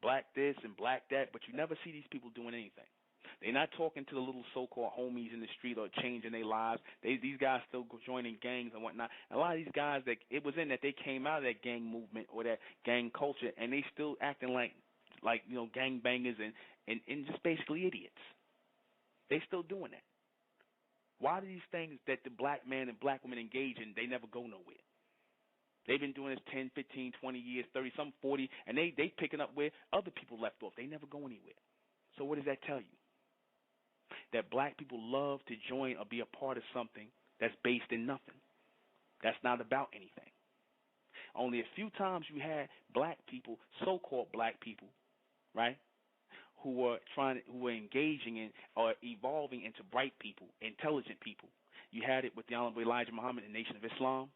Black this and black that, but you never see these people doing anything. They're not talking to the little so-called homies in the street or changing their lives. These guys still joining gangs and whatnot. A lot of these guys, it was in that they came out of that gang movement or that gang culture, and they still acting like gang bangers and just basically idiots. They still doing that. Why do these things that the black man and black woman engage in, they never go nowhere? They've been doing this 10, 15, 20 years, 30, some 40, and they picking up where other people left off. They never go anywhere. So what does that tell you? That black people love to join or be a part of something that's based in nothing. That's not about anything. Only a few times you had black people, so-called black people, right, who were engaging in or evolving into bright people, intelligent people. You had it with the Honorable Elijah Muhammad and the Nation of Islam.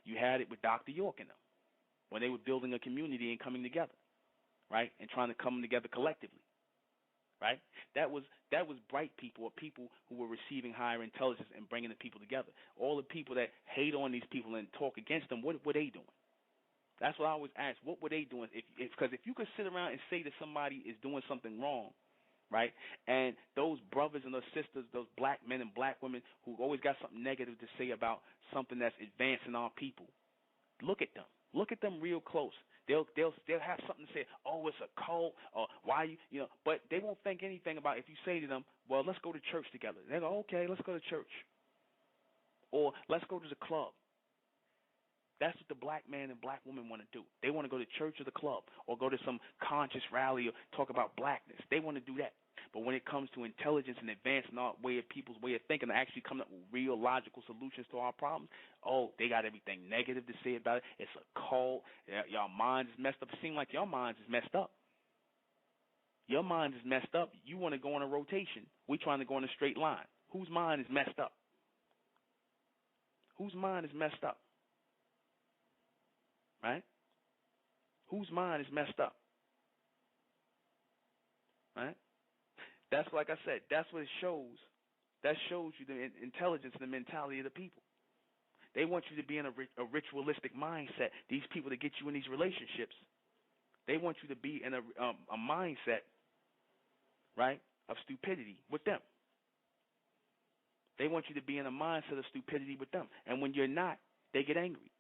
You had it with Dr. York and them when they were building a community and coming together, right, and trying to come together collectively. Right? That was bright people, or people who were receiving higher intelligence and bringing the people together. All the people that hate on these people and talk against them, what were they doing? That's what I always ask. What were they doing? Because if you could sit around and say that somebody is doing something wrong, right? And those brothers and those sisters, those black men and black women who always got something negative to say about something that's advancing our people, look at them. Look at them real close. They'll have something to say. Oh, it's a cult, or why you know. But they won't think anything about if you say to them, well, let's go to church together. They go, okay, let's go to church, or let's go to the club. That's what the black man and black woman want to do. They want to go to church or the club, or go to some conscious rally or talk about blackness. They want to do that. But when it comes to intelligence and advancing our way of people's way of thinking, and actually coming up with real logical solutions to our problems, oh, they got everything negative to say about it. It's a cult. Y'all minds is messed up. It seems like your minds is messed up. Your mind is messed up. You want to go on a rotation. We're trying to go in a straight line. Whose mind is messed up? Whose mind is messed up? Right? Whose mind is messed up? Right? That's like I said, that's what it shows. That shows you the intelligence and the mentality of the people. They want you to be in a ritualistic mindset. These people that get you in these relationships, they want you to be in a mindset, right, of stupidity with them. They want you to be in a mindset of stupidity with them. And when you're not, they get angry.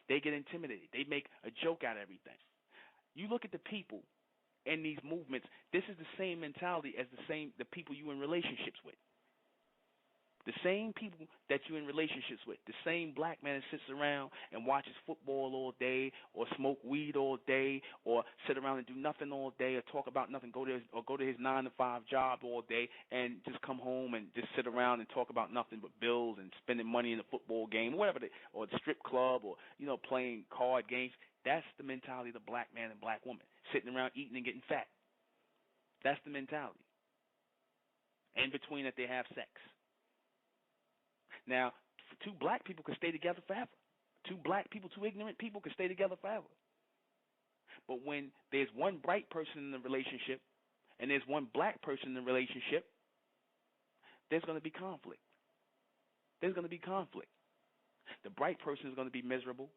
They get intimidated. They make a joke out of everything. You look at the people in these movements, this is the same mentality as the people you in relationships with. The same people that you're in relationships with, the same black man that sits around and watches football all day, or smoke weed all day, or sit around and do nothing all day, or talk about nothing, go to his 9-to-5 job all day, and just come home and just sit around and talk about nothing but bills and spending money in the football game, whatever, or the strip club, or playing card games. That's the mentality of the black man and black woman, sitting around eating and getting fat. That's the mentality. In between that, they have sex. Now, two black people can stay together forever. Two black people, two ignorant people can stay together forever. But when there's one bright person in the relationship and there's one black person in the relationship, there's going to be conflict. There's going to be conflict. The bright person is going to be miserable,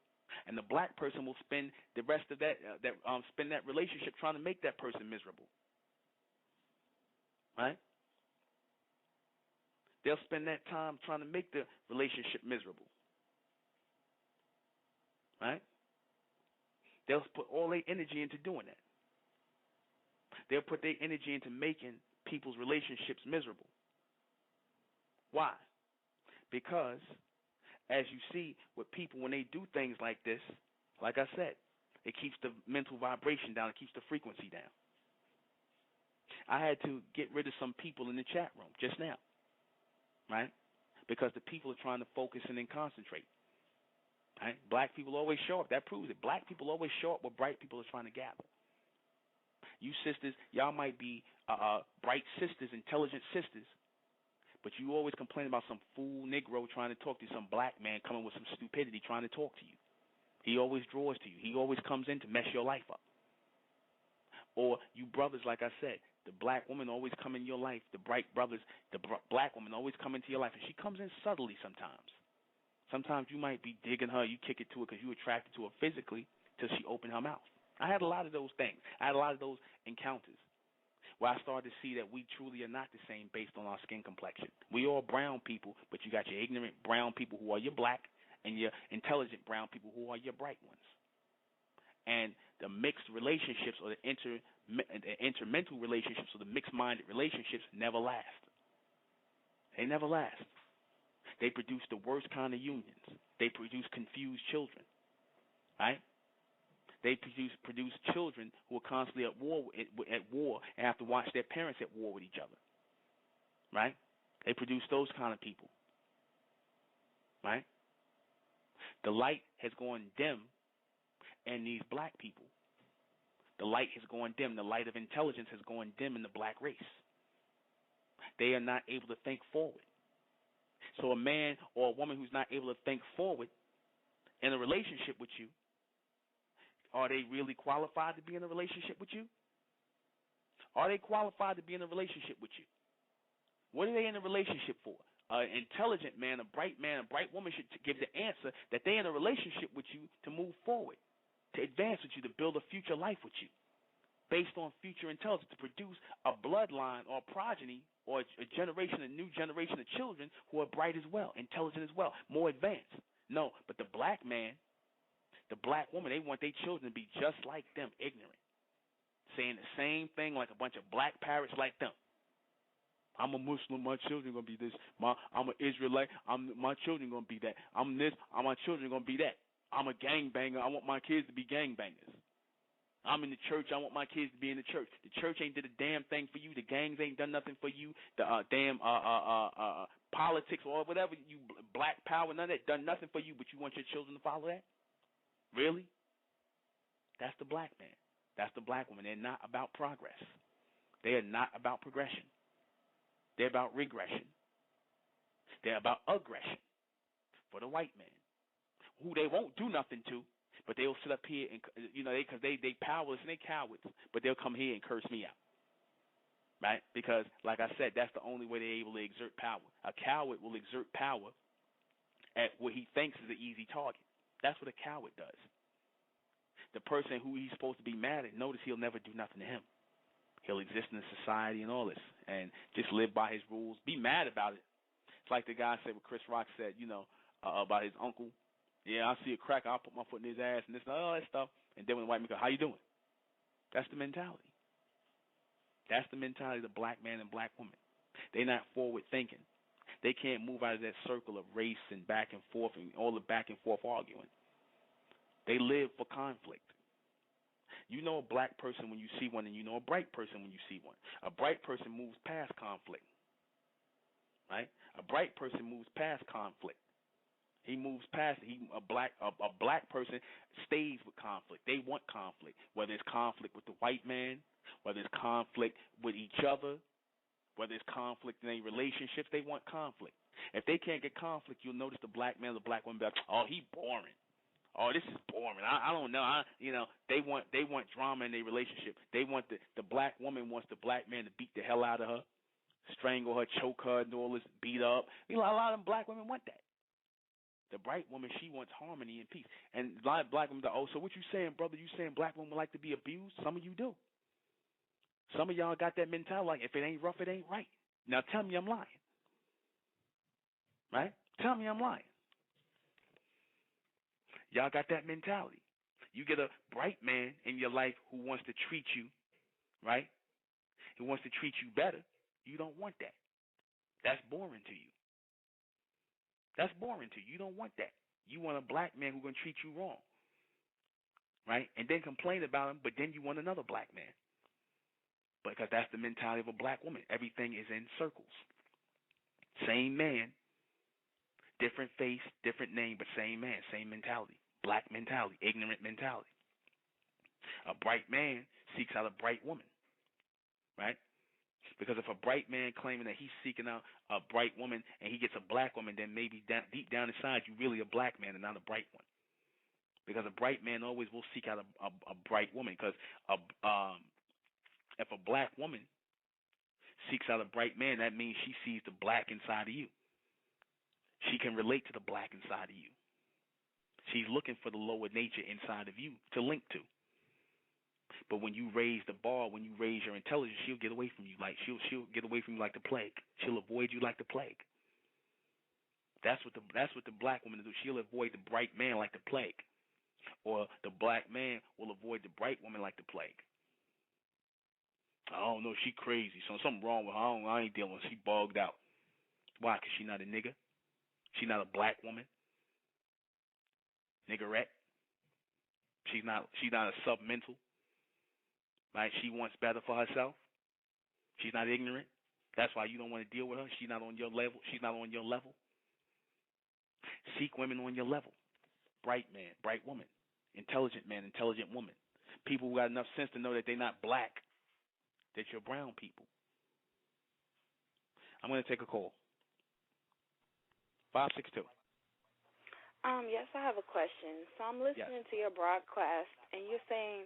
and the black person will spend the rest of spend that relationship trying to make that person miserable. Right? They'll spend that time trying to make the relationship miserable. Right? They'll put all their energy into doing that. They'll put their energy into making people's relationships miserable. Why? Because, as you see with people, when they do things like this, like I said, it keeps the mental vibration down. It keeps the frequency down. I had to get rid of some people in the chat room just now. Right? Because the people are trying to focus and then concentrate. Right? Black people always show up. That proves it. Black people always show up where bright people are trying to gather. You sisters, y'all might be bright sisters, intelligent sisters, but you always complain about some fool Negro trying to talk to you, some black man coming with some stupidity trying to talk to you. He always draws to you. He always comes in to mess your life up. Or you brothers, like I said, the black woman always come in your life. The bright brothers, black woman always come into your life, and she comes in subtly sometimes. Sometimes you might be digging her, you kick it to her because you're attracted to her physically till she opened her mouth. I had a lot of those things. I had a lot of those encounters where I started to see that we truly are not the same based on our skin complexion. We all brown people, but you got your ignorant brown people who are your black and your intelligent brown people who are your bright ones. And the mixed relationships or the intermental relationships or the mixed-minded relationships never last. They never last. They produce the worst kind of unions. They produce confused children, right? They produce children who are constantly at war and have to watch their parents at war with each other, right? They produce those kind of people, right? The light has gone dim in these black people. The light has gone dim. The light of intelligence has gone dim in the black race. They are not able to think forward. So a man or a woman who's not able to think forward in a relationship with you, are they really qualified to be in a relationship with you? Are they qualified to be in a relationship with you? What are they in a relationship for? An intelligent man, a bright woman should give the answer that they're in a relationship with you to move forward, to advance with you, to build a future life with you. based on future intelligence to produce a bloodline or a progeny or a generation, a new generation of children who are bright as well, intelligent as well, more advanced. No, but the black man, the black woman, they want their children to be just like them, ignorant, saying the same thing like a bunch of black parrots like them. I'm a Muslim, my children gonna be this. I'm an Israelite, my children gonna be that. I'm this, my children gonna be that. I'm a gangbanger, I want my kids to be gangbangers. I'm in the church, I want my kids to be in the church. The church ain't did a damn thing for you. The gangs ain't done nothing for you. The politics or whatever, you black power, none of that done nothing for you, but you want your children to follow that? Really? That's the black man. That's the black woman. They're not about progress. They are not about progression. They're about regression. They're about aggression for the white man, who they won't do nothing to, but they'll sit up here and, because they powerless and they cowards, but they'll come here and curse me out, right? Because, like I said, that's the only way they're able to exert power. A coward will exert power at what he thinks is an easy target. That's what a coward does. The person who he's supposed to be mad at, notice he'll never do nothing to him. He'll exist in society and all this and just live by his rules, be mad about it. It's like the guy said, what Chris Rock said, about his uncle. Yeah, I see a crack, I'll put my foot in his ass and this and all that stuff. And then when the white man goes, how you doing? That's the mentality. That's the mentality of the black man and black woman. They're not forward thinking. They can't move out of that circle of race and back and forth and all the back and forth arguing. They live for conflict. You know a black person when you see one, and you know a bright person when you see one. A bright person moves past conflict, right? A bright person moves past conflict. He moves past it. A black person stays with conflict. They want conflict, whether it's conflict with the white man, whether it's conflict with each other, whether it's conflict in any relationships. They want conflict. If they can't get conflict, you'll notice the black man or the black woman be like, oh, he boring. Oh, this is boring. I don't know. They want drama in their relationship. They want the black woman wants the black man to beat the hell out of her, strangle her, choke her, and all this, beat up. A lot of them black women want that. The bright woman, she wants harmony and peace. And a lot of black women go, oh, so what you saying, brother? You saying black women like to be abused? Some of you do. Some of y'all got that mentality, like if it ain't rough, it ain't right. Now tell me I'm lying. Right? Tell me I'm lying. Y'all got that mentality. You get a bright man in your life who wants to treat you, right? Who wants to treat you better. You don't want that. That's boring to you. That's boring to you. You don't want that. You want a black man who's going to treat you wrong, right? And then complain about him, but then you want another black man. Because that's the mentality of a black woman. Everything is in circles. Same man, different face, different name, but same man, same mentality. Black mentality, ignorant mentality. A bright man seeks out a bright woman, right? Because if a bright man claiming that he's seeking out a bright woman and he gets a black woman, then maybe deep down inside you're really a black man and not a bright one. Because a bright man always will seek out a bright woman. Because if a black woman seeks out a bright man, that means she sees the black inside of you. She can relate to the black inside of you. She's looking for the lower nature inside of you to link to. But when you raise the bar, when you raise your intelligence, she'll get away from you like she'll get away from you like the plague. She'll avoid you like the plague. That's what the black woman will do. She'll avoid the bright man like the plague, or the black man will avoid the bright woman like the plague. I don't know, she crazy. So something wrong with her. I ain't dealing with her. She bugged out. Why? Because she not a nigga. She not a black woman. Niggerette. She's not a submental. Right? She wants better for herself. She's not ignorant. That's why you don't want to deal with her. She's not on your level. She's not on your level. Seek women on your level. Bright man, bright woman. Intelligent man, intelligent woman. People who got enough sense to know that they're not black, that you're brown people. I'm going to take a call. 562. Yes, I have a question. So I'm listening to your broadcast, and you're saying,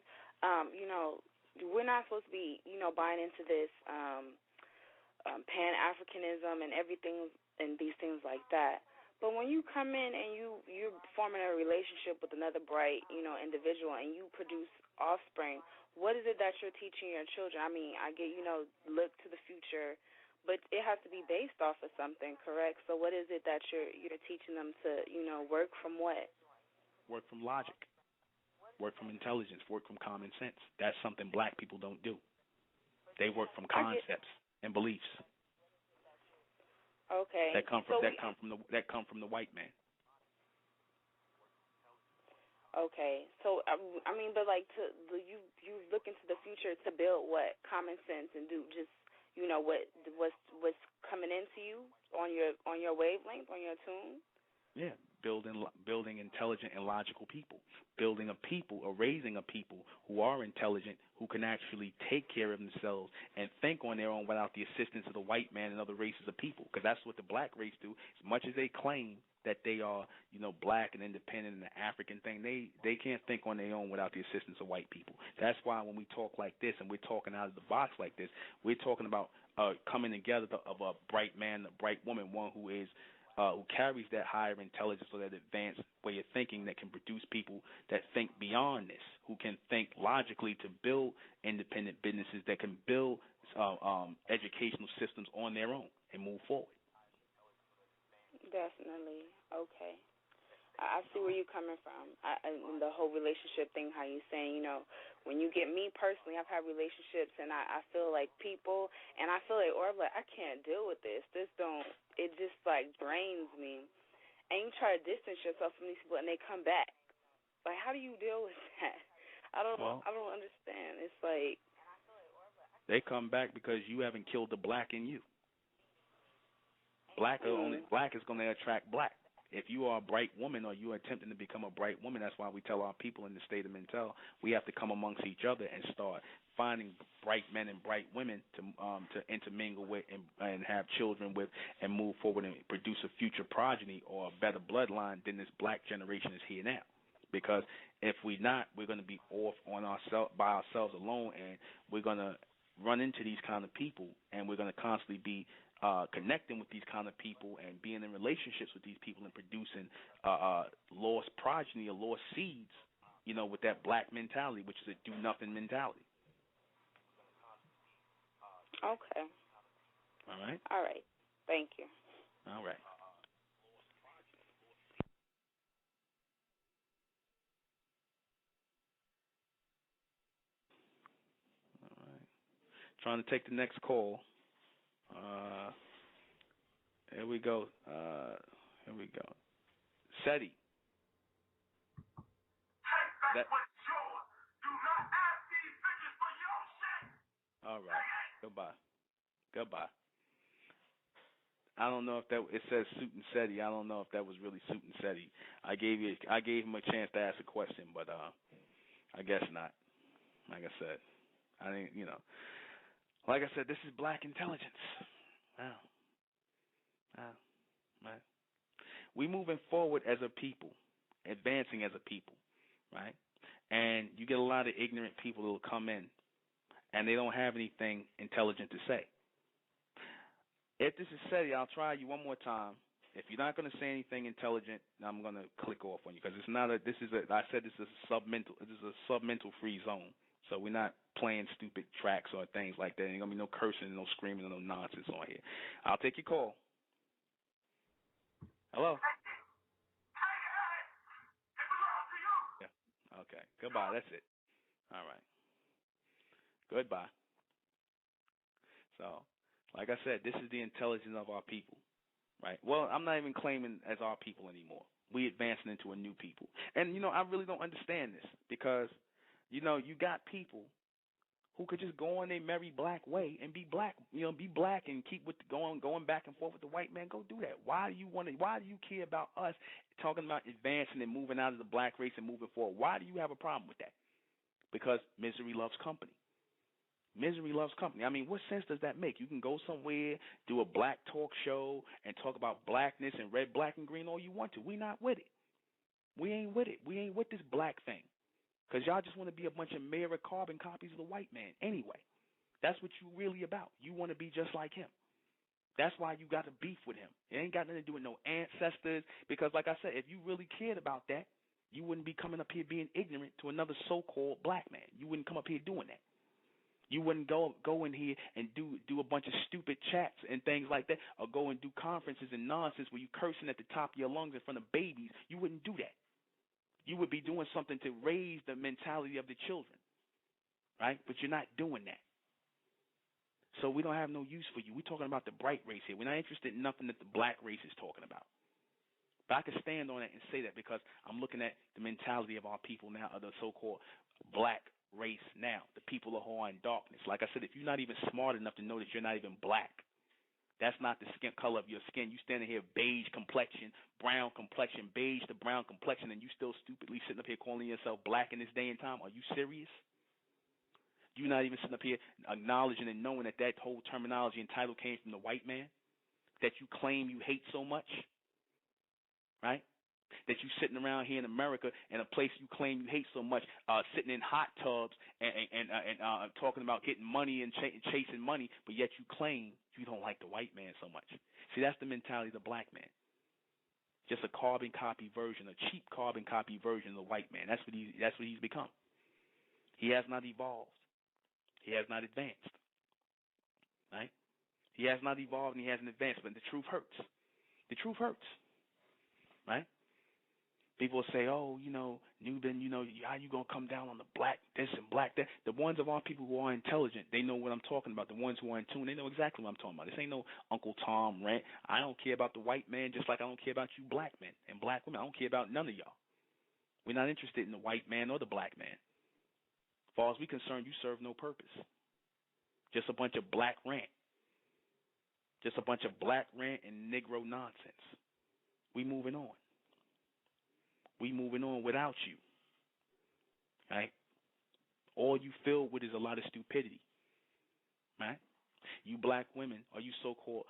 we're not supposed to be, buying into this Pan-Africanism and everything and these things like that. But when you come in and you're forming a relationship with another bright, individual, and you produce offspring, what is it that you're teaching your children? I mean, I get, look to the future, but it has to be based off of something, correct? So what is it that you're teaching them to, work from what? Work from logic, work from intelligence, work from common sense. That's something black people don't do. They work from concepts and beliefs. Okay. That come from the white man. Okay. So but like you look into the future to build what? Common sense and do just what's coming into you on your wavelength, on your tune? Yeah, building intelligent and logical people, building a people or raising a people who are intelligent, who can actually take care of themselves and think on their own without the assistance of the white man and other races of people. Because that's what the black race do. As much as they claim that they are, black and independent and the African thing, they can't think on their own without the assistance of white people. That's why when we talk like this and we're talking out of the box like this, we're talking about coming together of a bright man, a bright woman, one who is who carries that higher intelligence or that advanced way of thinking that can produce people that think beyond this, who can think logically to build independent businesses, that can build educational systems on their own and move forward. Definitely. Okay. I see where you're coming from. The whole relationship thing, how you're saying, when you get me personally, I've had relationships and I feel like people, and I feel like, I can't deal with this. It just like drains me. And you try to distance yourself from these people and they come back. Like, how do you deal with that? I don't understand. It's like they come back because you haven't killed the black in you. Black is going to attract black. If you are a bright woman or you are attempting to become a bright woman, that's why we tell our people in the state of Mentel, we have to come amongst each other and start finding bright men and bright women to intermingle with and have children with and move forward and produce a future progeny or a better bloodline than this black generation is here now. Because if we're not, we're going to be off on by ourselves alone, and we're going to run into these kind of people, and we're going to constantly be connecting with these kind of people and being in relationships with these people and producing lost progeny or lost seeds, with that black mentality, which is a do-nothing mentality. Okay. All right? All right. Thank you. All right. All right. Trying to take the next call. Here we go. SETI. That's what's yours. Do not ask these bitches for your shit. All right. Goodbye. I don't know if it says Suit and SETI. I don't know if that was really Suit and SETI. I gave him a chance to ask a question, but I guess not. Like I said, like I said, this is black intelligence. Wow. Right. We moving forward as a people, advancing as a people, right? And you get a lot of ignorant people who will come in, and they don't have anything intelligent to say. If this is SETI, I'll try you one more time. If you're not going to say anything intelligent, I'm going to click off on you because it's not a. I said this is a submental. This is a submental free zone. So we're not playing stupid tracks or things like that. Ain't gonna be no cursing, no screaming, no nonsense on here. I'll take your call. Hello? Yeah. Okay. Goodbye. That's it. All right. Goodbye. So, like I said, this is the intelligence of our people, right? Well, I'm not even claiming as our people anymore. We advancing into a new people. And, I really don't understand this because, you got people who could just go on their merry black way and be black, be black and keep with going back and forth with the white man. Go do that. Why do you care about us talking about advancing and moving out of the black race and moving forward? Why do you have a problem with that? Because misery loves company. Misery loves company. I mean, what sense does that make? You can go somewhere, do a black talk show, and talk about blackness and red, black, and green all you want to. We not with it. We ain't with it. We ain't with this black thing. Because y'all just want to be a bunch of mirror carbon copies of the white man anyway. That's what you really about. You want to be just like him. That's why you got a beef with him. It ain't got nothing to do with no ancestors. Because like I said, if you really cared about that, You wouldn't be coming up here being ignorant to another so-called black man. You wouldn't come up here doing that. You wouldn't go in here and do a bunch of stupid chats and things like that, or go and do conferences and nonsense where you cursing at the top of your lungs in front of babies. You wouldn't do that. You would be doing something to raise the mentality of the children, right? But you're not doing that. So we don't have no use for you. We're talking about the bright race here. We're not interested in nothing that the black race is talking about. But I can stand on it and say that because I'm looking at the mentality of our people now, of the so-called black race now, the people who are in darkness. Like I said, if you're not even smart enough to know that you're not even black, that's not the skin color of your skin. You standing here beige complexion, brown complexion, beige to brown complexion, and you still stupidly sitting up here calling yourself black in this day and time. Are you serious? You're not even sitting up here acknowledging and knowing that that whole terminology and title came from the white man that you claim you hate so much, right? That you sitting around here in America in a place you claim you hate so much, sitting in hot tubs and talking about getting money and chasing money, but yet you claim you don't like the white man so much. See, that's the mentality of the black man. Just a carbon copy version, a cheap carbon copy version of the white man. That's what he's become. He has not evolved. He has not advanced, right? He has not evolved and he hasn't advanced, but the truth hurts. The truth hurts, right? People say, oh, Nuben, how you going to come down on the black this and black that? The ones of our people who are intelligent, they know what I'm talking about. The ones who are in tune, they know exactly what I'm talking about. This ain't no Uncle Tom rant. I don't care about the white man just like I don't care about you black men and black women. I don't care about none of y'all. We're not interested in the white man or the black man. As far as we're concerned, you serve no purpose. Just a bunch of black rant. Just a bunch of black rant and Negro nonsense. We moving on. We moving on without you. Right? All you filled with is a lot of stupidity. Right? You black women, or you so-called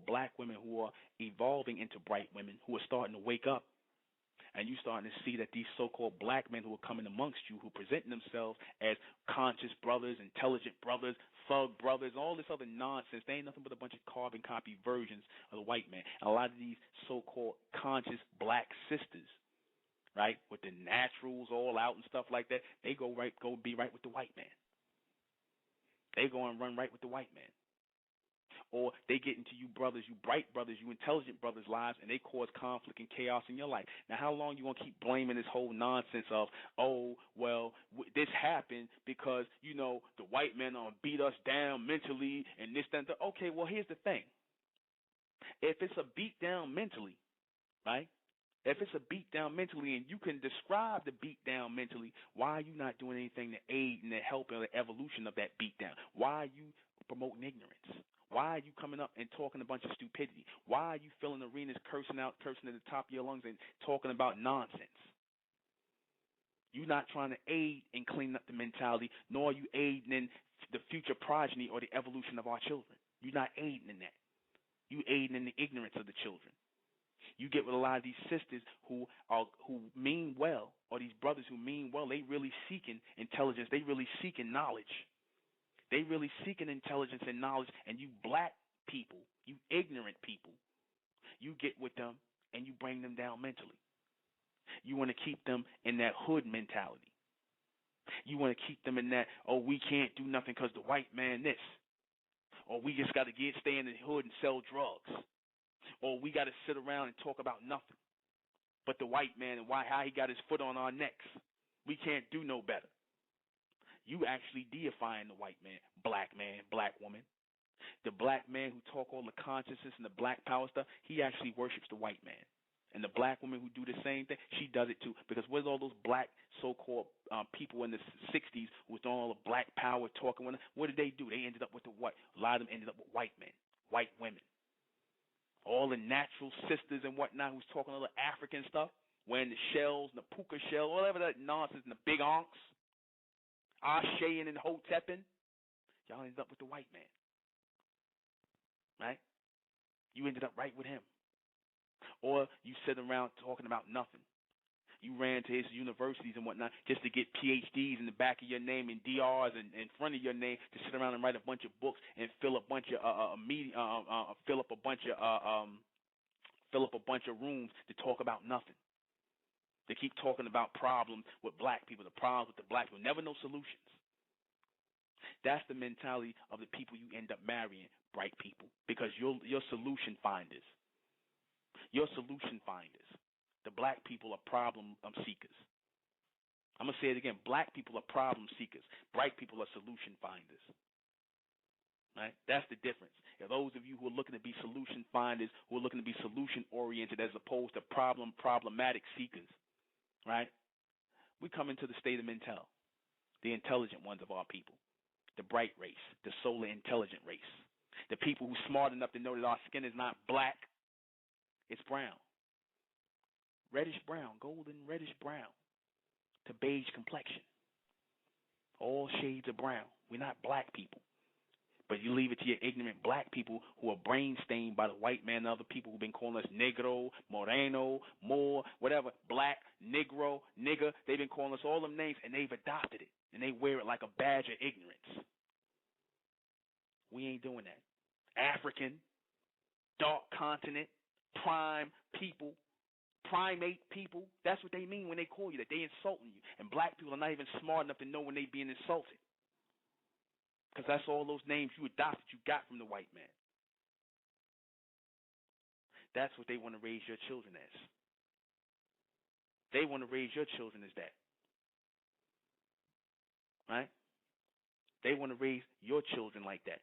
black women who are evolving into bright women, who are starting to wake up. And you starting to see that these so-called black men who are coming amongst you, who present themselves as conscious brothers, intelligent brothers, thug brothers, all this other nonsense, they ain't nothing but a bunch of carbon copy versions of the white man. And a lot of these so-called conscious black sisters, right, with the naturals all out and stuff like that, they go be right with the white man. They go and run right with the white man. Or they get into you brothers, you bright brothers, you intelligent brothers' lives, and they cause conflict and chaos in your life. Now, how long you going to keep blaming this whole nonsense of, oh, well, this happened because, the white men beat us down mentally and this, that, and that. Okay, well, here's the thing. If it's a beat down mentally, right, if it's a beat down mentally and you can describe the beat down mentally, why are you not doing anything to aid and to help in the evolution of that beat down? Why are you promoting ignorance? Why are you coming up and talking a bunch of stupidity? Why are you filling arenas cursing at the top of your lungs and talking about nonsense? You're not trying to aid in cleaning up the mentality, nor are you aiding in the future progeny or the evolution of our children. You're not aiding in that. You're aiding in the ignorance of the children. You get with a lot of these sisters who mean well, or these brothers who mean well. They really seeking intelligence. They really seeking knowledge. They really seeking intelligence and knowledge, and you black people, you ignorant people, you get with them and you bring them down mentally. You want to keep them in that hood mentality. You want to keep them in that, oh, we can't do nothing because the white man this. Or we just got to stay in the hood and sell drugs. Or we got to sit around and talk about nothing but the white man and how he got his foot on our necks. We can't do no better. You actually deifying the white man, black woman. The black man who talk all the consciousness and the black power stuff, he actually worships the white man. And the black woman who do the same thing, she does it too. Because where's all those black so-called people in the 60s with all the black power talking? What did they do? They ended up with the what? A lot of them ended up with white men, white women. All the natural sisters and whatnot who's talking all the African stuff, wearing the shells and the puka shell, whatever that nonsense, and the big onks. Ashayin and Hotepin, y'all ended up with the white man, right? You ended up right with him. Or you sit around talking about nothing. You ran to his universities and whatnot just to get PhDs in the back of your name and DRs and in front of your name to sit around and write a bunch of books and fill up a bunch of rooms to talk about nothing. They keep talking about problems with black people, the problems with the black people, never no solutions. That's the mentality of the people you end up marrying, bright people, because you're solution finders. You're solution finders. The black people are problem seekers. I'm going to say it again. Black people are problem seekers. Bright people are solution finders. Right? That's the difference. And those of you who are looking to be solution finders, who are looking to be solution oriented as opposed to problematic seekers, right? We come into the state of mental, the intelligent ones of our people, the bright race, the solar intelligent race, the people who are smart enough to know that our skin is not black, it's brown, reddish brown, golden reddish brown to beige complexion, all shades of brown. We're not black people. But you leave it to your ignorant black people who are brain stained by the white man and other people who've been calling us negro, moreno, Moor, whatever, black, negro, nigger. They've been calling us all them names, and they've adopted it, and they wear it like a badge of ignorance. We ain't doing that. African, dark continent, prime people, primate people, that's what they mean when they call you that. They insulting you. And black people are not even smart enough to know when they being insulted. Because that's all those names you adopted, you got from the white man. That's what they want to raise your children as. They want to raise your children as that. Right? They want to raise your children like that.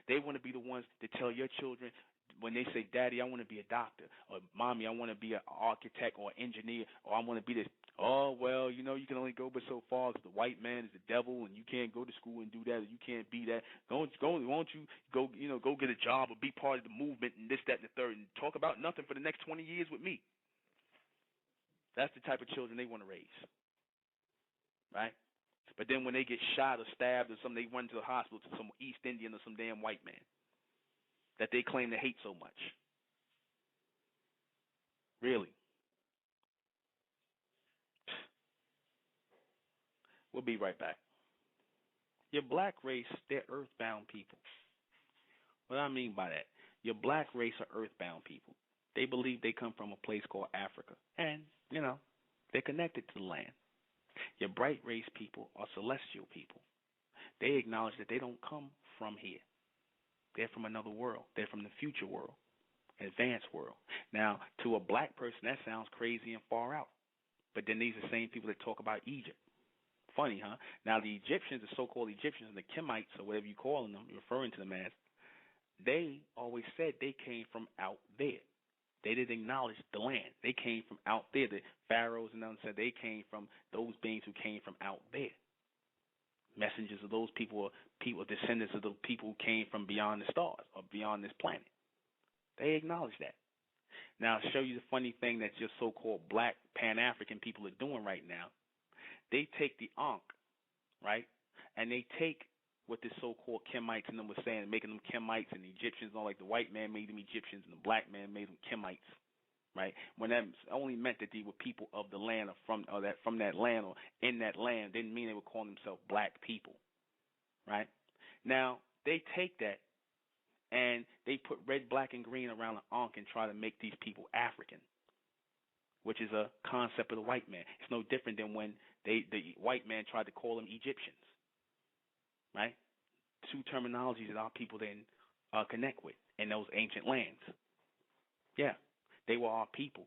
They want to be the ones to tell your children when they say, Daddy, I want to be a doctor, or Mommy, I want to be an architect or engineer, or I want to be this. Oh, well, you know, you can only go but so far because the white man is the devil and you can't go to school and do that, or you can't be that. Why don't you go get a job or be part of the movement and this, that, and the third, and talk about nothing for the next 20 years with me. That's the type of children they want to raise. Right? But then when they get shot or stabbed or something, they run to the hospital to some East Indian or some damn white man that they claim to hate so much. Really? We'll be right back. Your black race, they're earthbound people. What I mean by that, your black race are earthbound people. They believe they come from a place called Africa. And, you know, they're connected to the land. Your bright race people are celestial people. They acknowledge that they don't come from here. They're from another world. They're from the future world, advanced world. Now, to a black person, that sounds crazy and far out. But then these are the same people that talk about Egypt. Funny, huh? Now, the Egyptians, the so-called Egyptians, and the Kemites, or whatever you call them, referring to them as, they always said they came from out there. They didn't acknowledge the land. They came from out there. The pharaohs and them said they came from those beings who came from out there. Messengers of those people, descendants of the people who came from beyond the stars or beyond this planet. They acknowledge that. Now, I'll show you the funny thing that your so-called black Pan-African people are doing right now. They take the Ankh, right, and they take what the so-called Kemites and them were saying, making them Kemites and the Egyptians, all like the white man made them Egyptians and the black man made them Kemites, right? When that only meant that they were people of the land or from that land or in that land, didn't mean they would call themselves black people, right? Now, they take that and they put red, black, and green around the Ankh and try to make these people African, which is a concept of the white man. It's no different than when the white man tried to call them Egyptians, right? Two terminologies that our people then connect with in those ancient lands. Yeah, they were our people,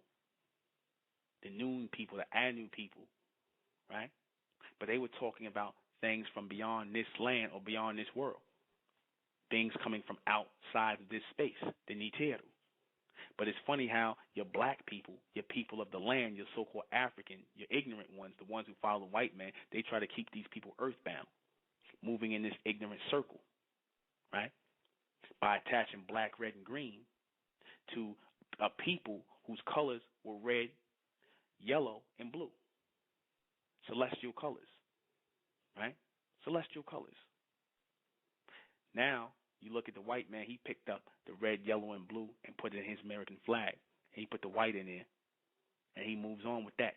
the Noon people, the Anu people, right? But they were talking about things from beyond this land or beyond this world, things coming from outside of this space, the Niteru. But it's funny how your black people, your people of the land, your so-called African, your ignorant ones, the ones who follow the white man, they try to keep these people earthbound, moving in this ignorant circle, right? By attaching black, red, and green to a people whose colors were red, yellow, and blue. Celestial colors, right? Celestial colors. Now, you look at the white man, he picked up the red, yellow, and blue and put it in his American flag. He put the white in there, and he moves on with that.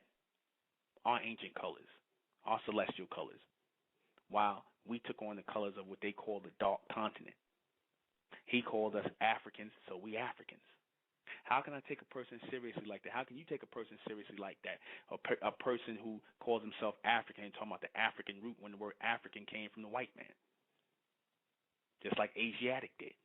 Our ancient colors, our celestial colors, while we took on the colors of what they call the dark continent. He called us Africans, so we Africans. How can I take a person seriously like that? How can you take a person seriously like that? A person who calls himself African and talking about the African root when the word African came from the white man, just like Asiatic did.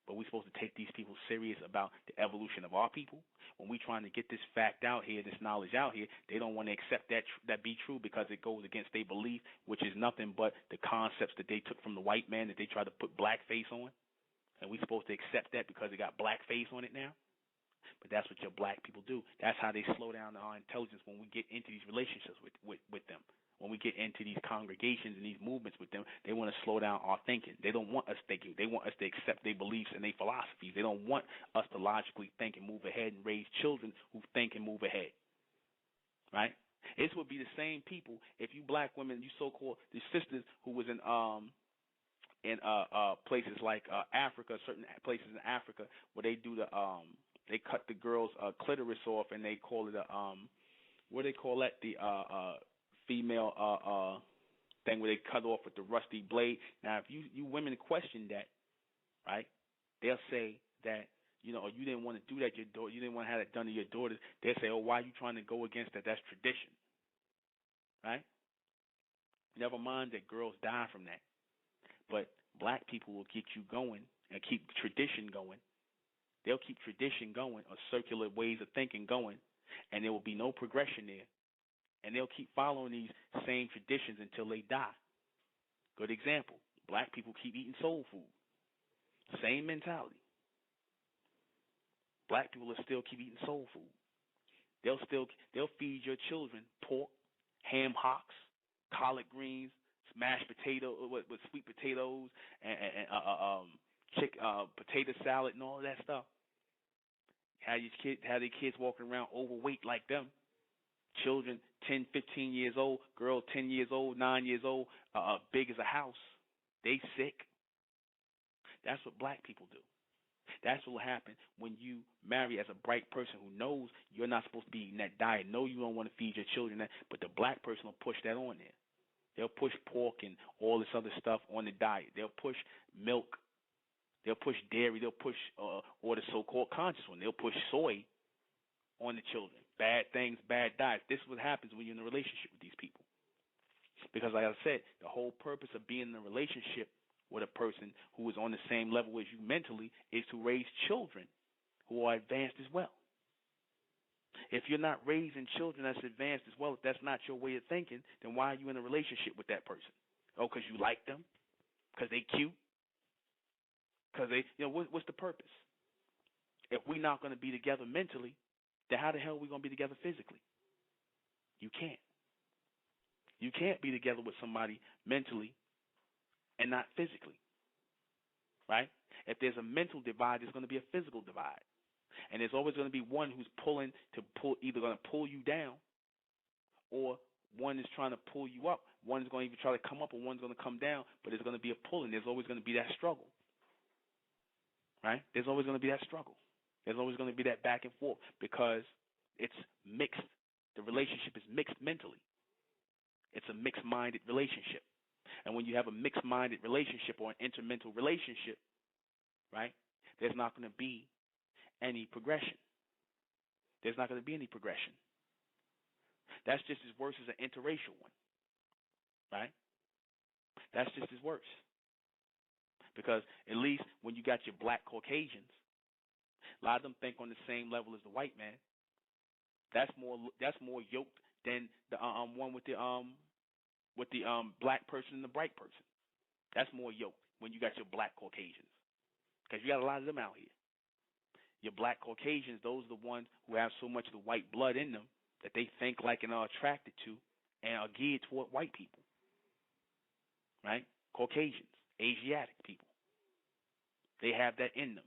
But we're supposed to take these people serious about the evolution of our people. When we're trying to get this fact out here, this knowledge out here, they don't want to accept that be true because it goes against their belief, which is nothing but the concepts that they took from the white man that they try to put blackface on. And we're supposed to accept that because it got blackface on it now. But that's what your black people do. That's how they slow down our intelligence when we get into these relationships with them. When we get into these congregations and these movements with them, they want to slow down our thinking. They don't want us thinking. They want us to accept their beliefs and their philosophies. They don't want us to logically think and move ahead and raise children who think and move ahead. Right? This would be the same people if you black women, you so-called the sisters who was in places like Africa, certain places in Africa where they do they cut the girl's clitoris off and they call it what do they call that? The female thing where they cut off with the rusty blade. Now, if you women question that, right? They'll say that you didn't want to do that. You didn't want to have that done to your daughters. They'll say, oh, why are you trying to go against that? That's tradition, right? Never mind that girls die from that. But black people will get you going and keep tradition going. They'll keep tradition going or circular ways of thinking going, and there will be no progression there. And they'll keep following these same traditions until they die. Good example. Black people keep eating soul food. Same mentality. Black people will still keep eating soul food. They'll feed your children pork, ham hocks, collard greens, mashed potato with sweet potatoes and potato salad and all of that stuff. Have their kids walking around overweight like them. Children 10, 15 years old, girl 10 years old, 9 years old, big as a house. They sick. That's what black people do. That's what will happen when you marry as a bright person who knows you're not supposed to be eating that diet. No, you don't want to feed your children that, but the black person will push that on there. They'll push pork and all this other stuff on the diet. They'll push milk. They'll push dairy. They'll push or the so-called conscious one. They'll push soy on the children. Bad things, bad diets. This is what happens when you're in a relationship with these people. Because like I said, the whole purpose of being in a relationship with a person who is on the same level as you mentally is to raise children who are advanced as well. If you're not raising children that's advanced as well, if that's not your way of thinking, then why are you in a relationship with that person? Oh, because you like them? Because they cute? Because they, what's the purpose? If we're not going to be together mentally, then how the hell are we going to be together physically? You can't. You can't be together with somebody mentally and not physically, right? If there's a mental divide, there's going to be a physical divide. And there's always going to be one who's either going to pull you down or one is trying to pull you up. One is going to even try to come up or one's going to come down, but there's going to be a pulling. There's always going to be that struggle, right? There's always going to be that struggle. There's always going to be that back and forth because it's mixed. The relationship is mixed mentally. It's a mixed-minded relationship. And when you have a mixed-minded relationship or an intermental relationship, right, there's not going to be any progression. There's not going to be any progression. That's just as worse as an interracial one, right? That's just as worse. Because at least when you got your black Caucasians, a lot of them think on the same level as the white man. That's more yoked than the one with the black person and the bright person. That's more yoked when you got your black Caucasians, because you got a lot of them out here. Your black Caucasians, those are the ones who have so much of the white blood in them that they think like and are attracted to and are geared toward white people, right? Caucasians, Asiatic people. They have that in them.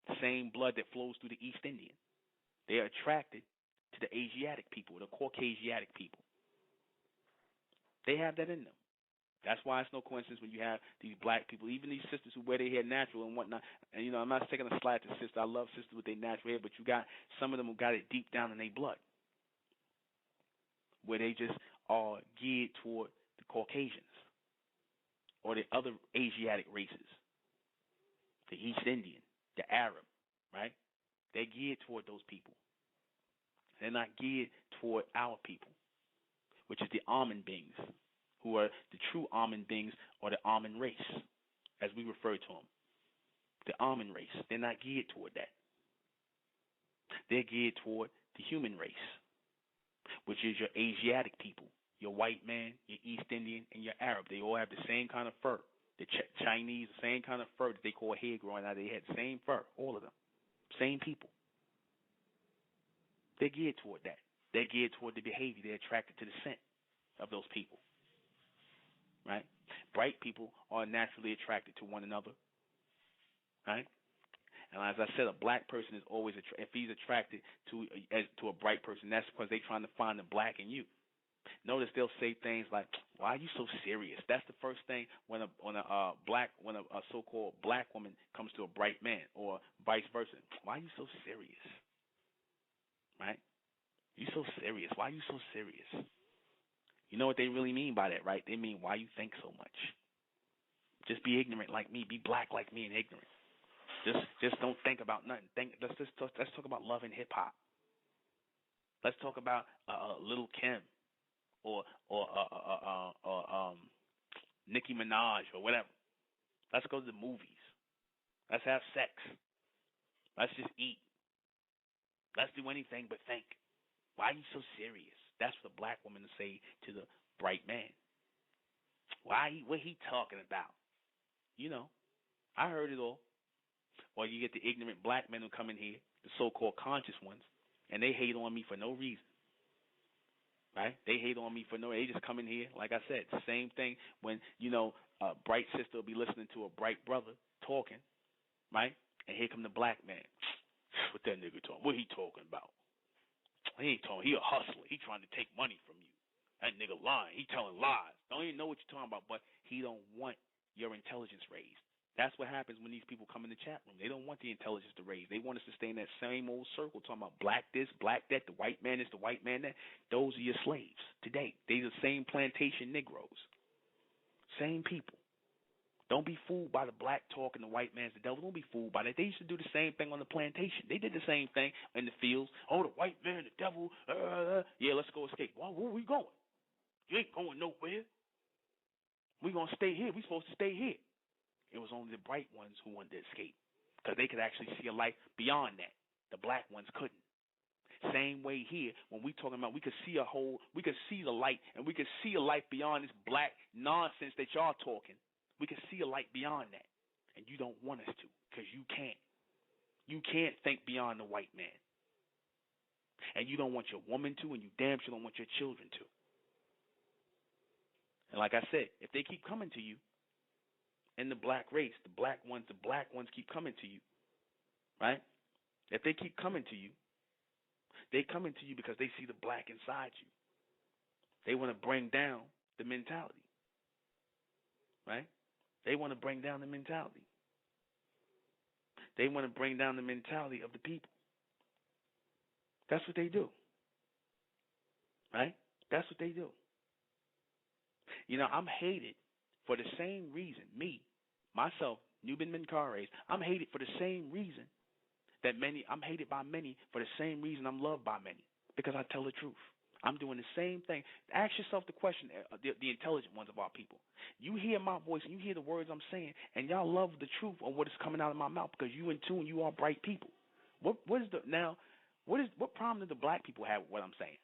The same blood that flows through the East Indian. They are attracted to the Asiatic people, the Caucasiatic people. They have that in them. That's why it's no coincidence when you have these black people, even these sisters who wear their hair natural and whatnot. And, I'm not taking a slight to sisters. I love sisters with their natural hair, but you got some of them who got it deep down in their blood, where they just are geared toward the Caucasians or the other Asiatic races, the East Indian, the Arab, right? They're geared toward those people. They're not geared toward our people, which is the almond beings, who are the true almond beings, or the almond race, as we refer to them. The almond race. They're not geared toward that. They're geared toward the human race, which is your Asiatic people, your white man, your East Indian, and your Arab. They all have the same kind of fur. The Chinese, the same kind of fur that they call hair growing out. They had the same fur, all of them. Same people. They're geared toward that. They're geared toward the behavior. They're attracted to the scent of those people. Right? Bright people are naturally attracted to one another. Right? And as I said, a black person is always, if he's attracted to a bright person, that's because they're trying to find the black in you. Notice they'll say things like, "Why are you so serious?" That's the first thing when a so-called black woman comes to a bright man, or vice versa. "Why are you so serious?" Right? "You so serious. Why are you so serious?" You know what they really mean by that, right? They mean, "Why you think so much? Just be ignorant like me. Be black like me and ignorant. Just don't think about nothing. Let's talk about love and hip hop. Let's talk about Lil' Kim or Nicki Minaj or whatever. Let's go to the movies. Let's have sex. Let's just eat. Let's do anything but think. Why are you so serious?" That's what a black woman will say to the bright man. What he talking about? You know, I heard it all. Or you get the ignorant black men who come in here, the so-called conscious ones, and they hate on me for no reason. Right? They hate on me for no reason. They just come in here, like I said, the same thing when, a bright sister will be listening to a bright brother talking, right? And here come the black man. "What that nigga talking? What he talking about? He ain't talking. He a hustler. He trying to take money from you. That nigga lying. He telling lies. Don't even know what you're talking about, but he don't want your intelligence raised." That's what happens when these people come in the chat room. They don't want the intelligence to raise. They want us to stay in that same old circle talking about black this, black that, the white man this, the white man that. Those are your slaves today. They're the same plantation Negroes. Same people. Don't be fooled by the black talk and the white man's the devil. Don't be fooled by that. They used to do the same thing on the plantation. They did the same thing in the fields. "Oh, the white man, the devil. Yeah, let's go escape." "Well, where we going?" "You ain't going nowhere. We going to stay here. We supposed to stay here." It was only the bright ones who wanted to escape, because they could actually see a life beyond that. The black ones couldn't. Same way here, when we talking about we could see the light, and we could see a life beyond this black nonsense that y'all talking. We could see a light beyond that, and you don't want us to, because you can't. You can't think beyond the white man, and you don't want your woman to, and you damn sure don't want your children to. And like I said, if they keep coming to you, in the black race, the black ones keep coming to you, right? If they keep coming to you, they coming to you because they see the black inside you. They want to bring down the mentality, right? They want to bring down the mentality. They want to bring down the mentality of the people. That's what they do, right? That's what they do. I'm hated for the same reason, myself, ɪନିର୍ᴛᴇRᴍᴇ, I'm hated for the same reason that I'm hated by many for the same reason I'm loved by many, because I tell the truth. I'm doing the same thing. Ask yourself the question, the intelligent ones of our people. You hear my voice and you hear the words I'm saying, and y'all love the truth of what is coming out of my mouth, because you in tune, you are bright people. What problem do the black people have with what I'm saying?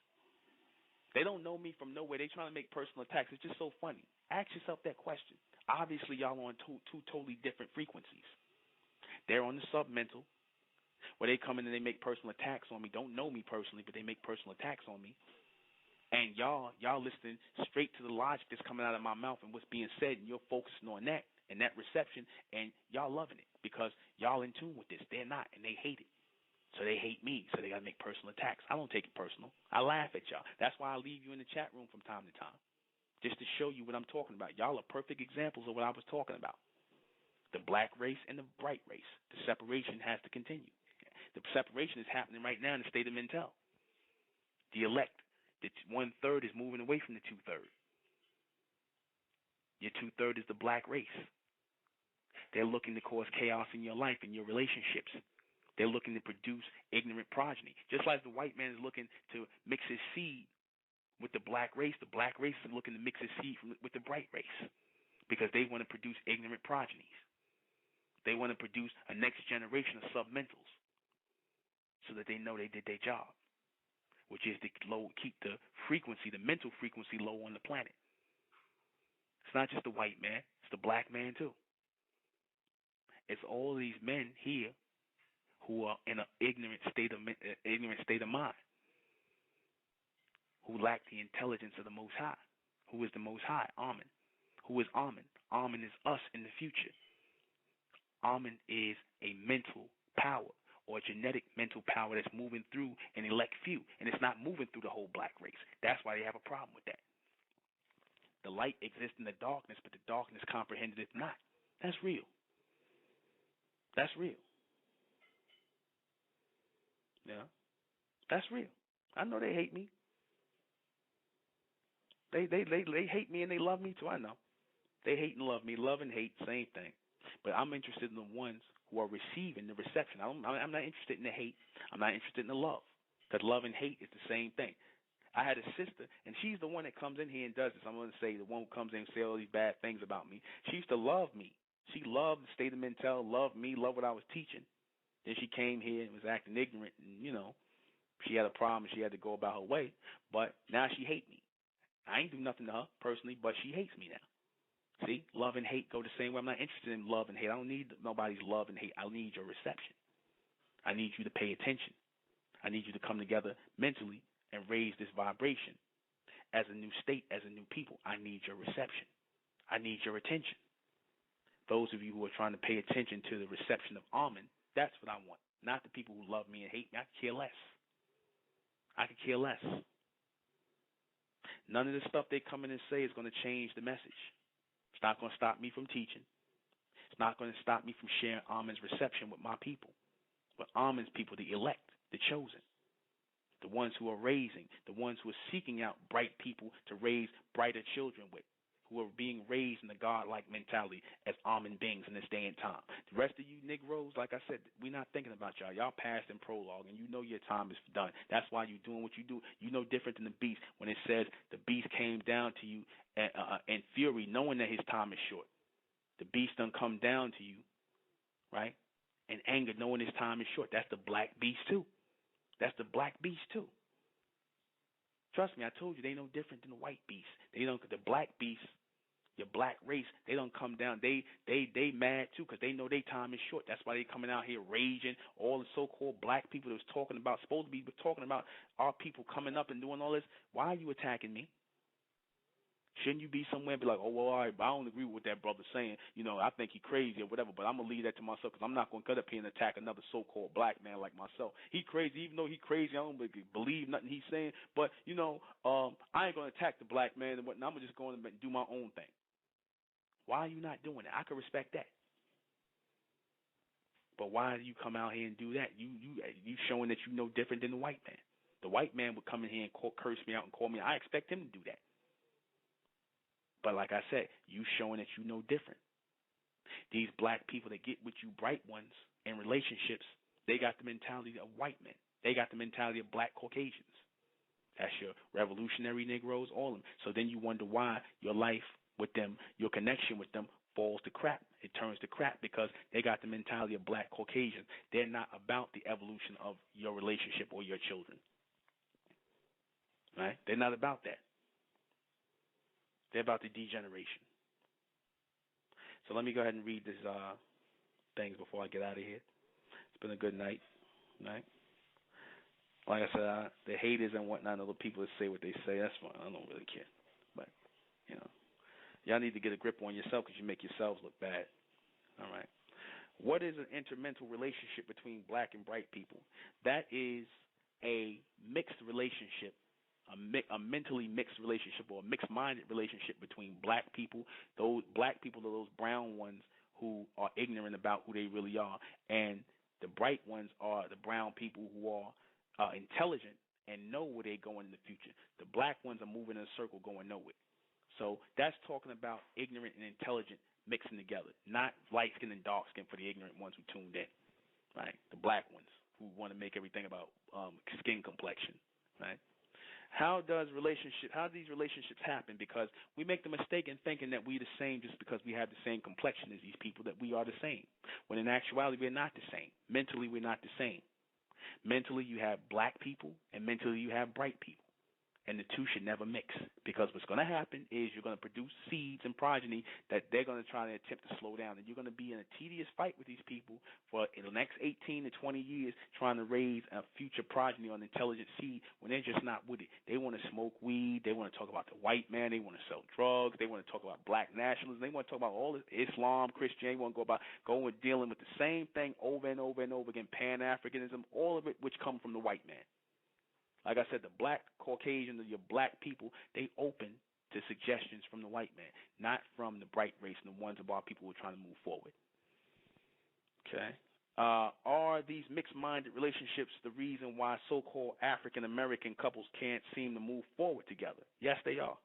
They don't know me from nowhere. They trying to make personal attacks. It's just so funny. Ask yourself that question. Obviously, y'all are on two totally different frequencies. They're on the submental, where they come in and they make personal attacks on me. Don't know me personally, but they make personal attacks on me. And y'all listening straight to the logic that's coming out of my mouth and what's being said, and you're focusing on that and that reception, and y'all loving it because y'all in tune with this. They're not, and they hate it. So they hate me, so they got to make personal attacks. I don't take it personal. I laugh at y'all. That's why I leave you in the chat room from time to time, just to show you what I'm talking about. Y'all are perfect examples of what I was talking about. The black race and the bright race. The separation has to continue. The separation is happening right now in the state of Mentel. The elect, the 1/3 is moving away from the 2/3. Your 2/3 is the black race. They're looking to cause chaos in your life and your relationships. They're looking to produce ignorant progeny. Just like the white man is looking to mix his seed with the black race is looking to mix his seed with the bright race because they want to produce ignorant progenies. They want to produce a next generation of submentals so that they know they did their job, which is to keep the frequency, the mental frequency low on the planet. It's not just the white man, it's the black man too. It's all these men here who are in an ignorant state of mind, who lack the intelligence of the Most High. Who is the Most High? Amen. Who is Amen? Amen is us in the future. Amen is a mental power or a genetic mental power that's moving through an elect few, and it's not moving through the whole black race. That's why they have a problem with that. The light exists in the darkness, but the darkness comprehended it not. That's real. That's real. Yeah, that's real. I know they hate me. They hate me and they love me too. I know. They hate and love me. Love and hate, same thing. But I'm interested in the ones who are receiving the reception. I'm not interested in the hate. I'm not interested in the love. Because love and hate is the same thing. I had a sister, and she's the one that comes in here and does this. I'm going to say the one who comes in and say all these bad things about me. She used to love me. She loved the state of mental, loved me, loved what I was teaching. Then she came here and was acting ignorant, and, she had a problem and she had to go about her way. But now she hates me. I ain't do nothing to her personally, but she hates me now. See, love and hate go the same way. I'm not interested in love and hate. I don't need nobody's love and hate. I need your reception. I need you to pay attention. I need you to come together mentally and raise this vibration as a new state, as a new people. I need your reception. I need your attention. Those of you who are trying to pay attention to the reception of Amen, that's what I want. Not the people who love me and hate me. I could care less. I could care less. None of the stuff they come in and say is going to change the message. It's not going to stop me from teaching. It's not going to stop me from sharing Amen's reception with my people. With Amen's people, the elect, the chosen. The ones who are raising, the ones who are seeking out bright people to raise brighter children with, who are being raised in the God-like mentality as Amen beings in this day and time. The rest of you Negroes, like I said, we're not thinking about y'all. Y'all passed in prologue, and you know your time is done. That's why you're doing what you do. You know different than the beast when it says the beast came down to you in fury, knowing that his time is short. The beast done come down to you, right, in anger, knowing his time is short. That's the black beast too. That's the black beast too. Trust me, I told you they no different than the white beast. They don't. The black beast, your black race, they don't come down. They mad too because they know their time is short. That's why they coming out here raging. All the so-called black people that was talking about, supposed to be talking about our people coming up and doing all this. Why are you attacking me? Shouldn't you be somewhere and be like, oh, well, all right, but I don't agree with what that brother's saying. I think he crazy or whatever, but I'm going to leave that to myself because I'm not going to cut up here and attack another so-called black man like myself. He crazy. Even though he crazy, I don't believe nothing he's saying. But, I ain't going to attack the black man and whatnot. I'm going to just go and do my own thing. Why are you not doing that? I can respect that. But why do you come out here and do that? You showing that you know different than the white man. The white man would come in here and curse me out and call me. I expect him to do that. But like I said, you showing that you know different. These black people that get with you bright ones in relationships, they got the mentality of white men. They got the mentality of black Caucasians. That's your revolutionary Negroes, all of them. So then you wonder why your life with them, your connection with them falls to crap. It turns to crap because they got the mentality of black Caucasians. They're not about the evolution of your relationship or your children. Right? They're not about that. They're about the degeneration. So let me go ahead and read these things before I get out of here. It's been a good night. Right? Like I said, the haters and whatnot, the people that say what they say, that's fine. I don't really care. But, y'all need to get a grip on yourself because you make yourselves look bad. All right. What is an intermental relationship between black and bright people? That is a mixed relationship. A mentally mixed relationship or a mixed-minded relationship between black people, those brown ones who are ignorant about who they really are, and the bright ones are the brown people who are intelligent and know where they're going in the future. The black ones are moving in a circle going nowhere. So that's talking about ignorant and intelligent mixing together, not light skin and dark skin for the ignorant ones who tuned in. right? The black ones who want to make everything about skin complexion, right? How these relationships happen? Because we make the mistake in thinking that we're the same just because we have the same complexion as these people, that we are the same. When in actuality, we're not the same. Mentally, we're not the same. Mentally, you have black people, and mentally, you have bright people. And the two should never mix, because what's going to happen is you're going to produce seeds and progeny that they're going to try to attempt to slow down, and you're going to be in a tedious fight with these people for the next 18 to 20 years trying to raise a future progeny on intelligent seed when they're just not with it. They want to smoke weed. They want to talk about the white man. They want to sell drugs. They want to talk about black nationalism. They want to talk about all this Islam, Christianity. They want to go and dealing with the same thing over and over and over again, Pan-Africanism, all of it which come from the white man. Like I said, the black Caucasian, your black people, they open to suggestions from the white man, not from the bright race and the ones of our people who are trying to move forward. Okay. Are these mixed-minded relationships the reason why so-called African-American couples can't seem to move forward together? Yes, they are.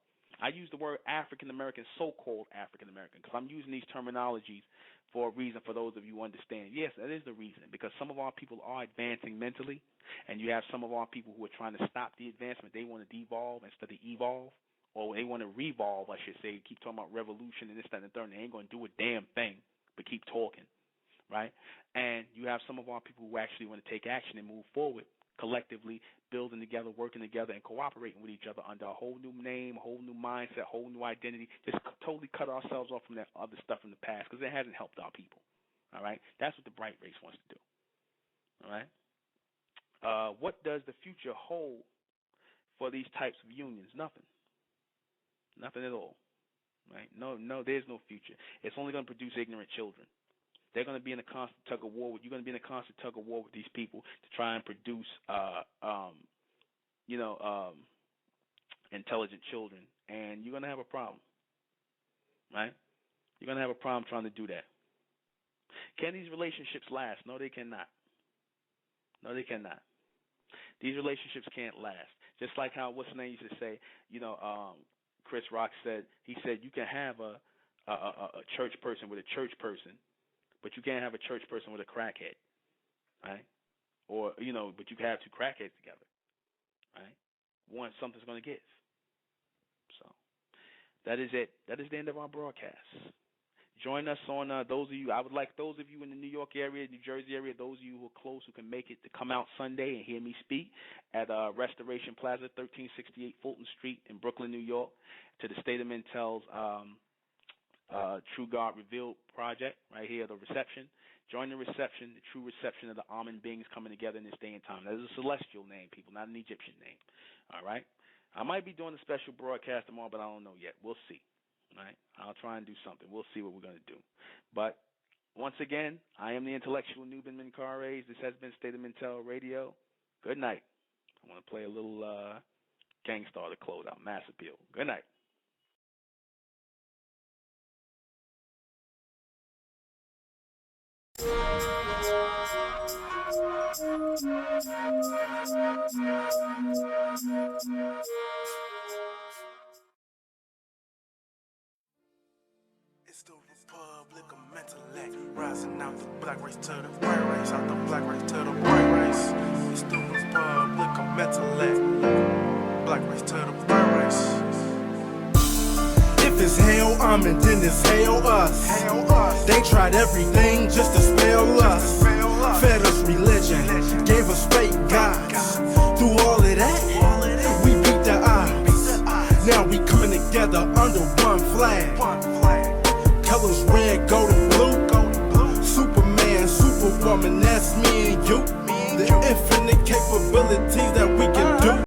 I use the word African-American, so-called African-American, because I'm using these terminologies for a reason for those of you who understand. Yes, that is the reason, because some of our people are advancing mentally, and you have some of our people who are trying to stop the advancement. They want to devolve instead of evolve, or they want to revolve, I should say, keep talking about revolution and this, that, and the third, and they ain't going to do a damn thing but keep talking, right? And you have some of our people who actually want to take action and move forward, collectively building together, working together, and cooperating with each other under a whole new name, a whole new mindset, a whole new identity. Just totally cut ourselves off from that other stuff from the past, because it hasn't helped our people. All right? That's what the bright race wants to do. All right? What does the future hold for these types of unions? Nothing. Nothing at all. Right? No, there's no future. It's only going to produce ignorant children. They're going to be in a constant tug of war with you're going to be in a constant tug of war with these people to try and produce intelligent children, and you're going to have a problem. Right? You're going to have a problem trying to do that. Can these relationships last? No, they cannot. No, they cannot. These relationships can't last. Just like how what's the name used to say, Chris Rock said, he said you can have a church person with a church person, but you can't have a church person with a crackhead, right? Or, but you can have two crackheads together, right? Something's going to give. So that is it. That is the end of our broadcast. Join us on those of you. I would like those of you in the New York area, New Jersey area, those of you who are close who can make it to come out Sunday and hear me speak at Restoration Plaza, 1368 Fulton Street in Brooklyn, New York, to the State of Mentel's True God Revealed project right here, the reception. Join the reception, the true reception of the Amen beings coming together in this day and time. That is a celestial name, people, not an Egyptian name. All right? I might be doing a special broadcast tomorrow, but I don't know yet. We'll see. All right? I'll try and do something. We'll see what we're going to do. But once again, I am the intellectual ɪନିର୍ᴛᴇRᴍᴜ. This has been State of Mentel Radio. Good night. I want to play a little Gangstar to close out. Mass Appeal. Good night. It's the Republic of Mentellect, rising out the black race to the white race, out the black race to the white race. It's the Republic of Mentellect, black race to the white race. If it's hell, then it's hell us. They tried everything just to spell us. Fed us religion, gave us fake gods.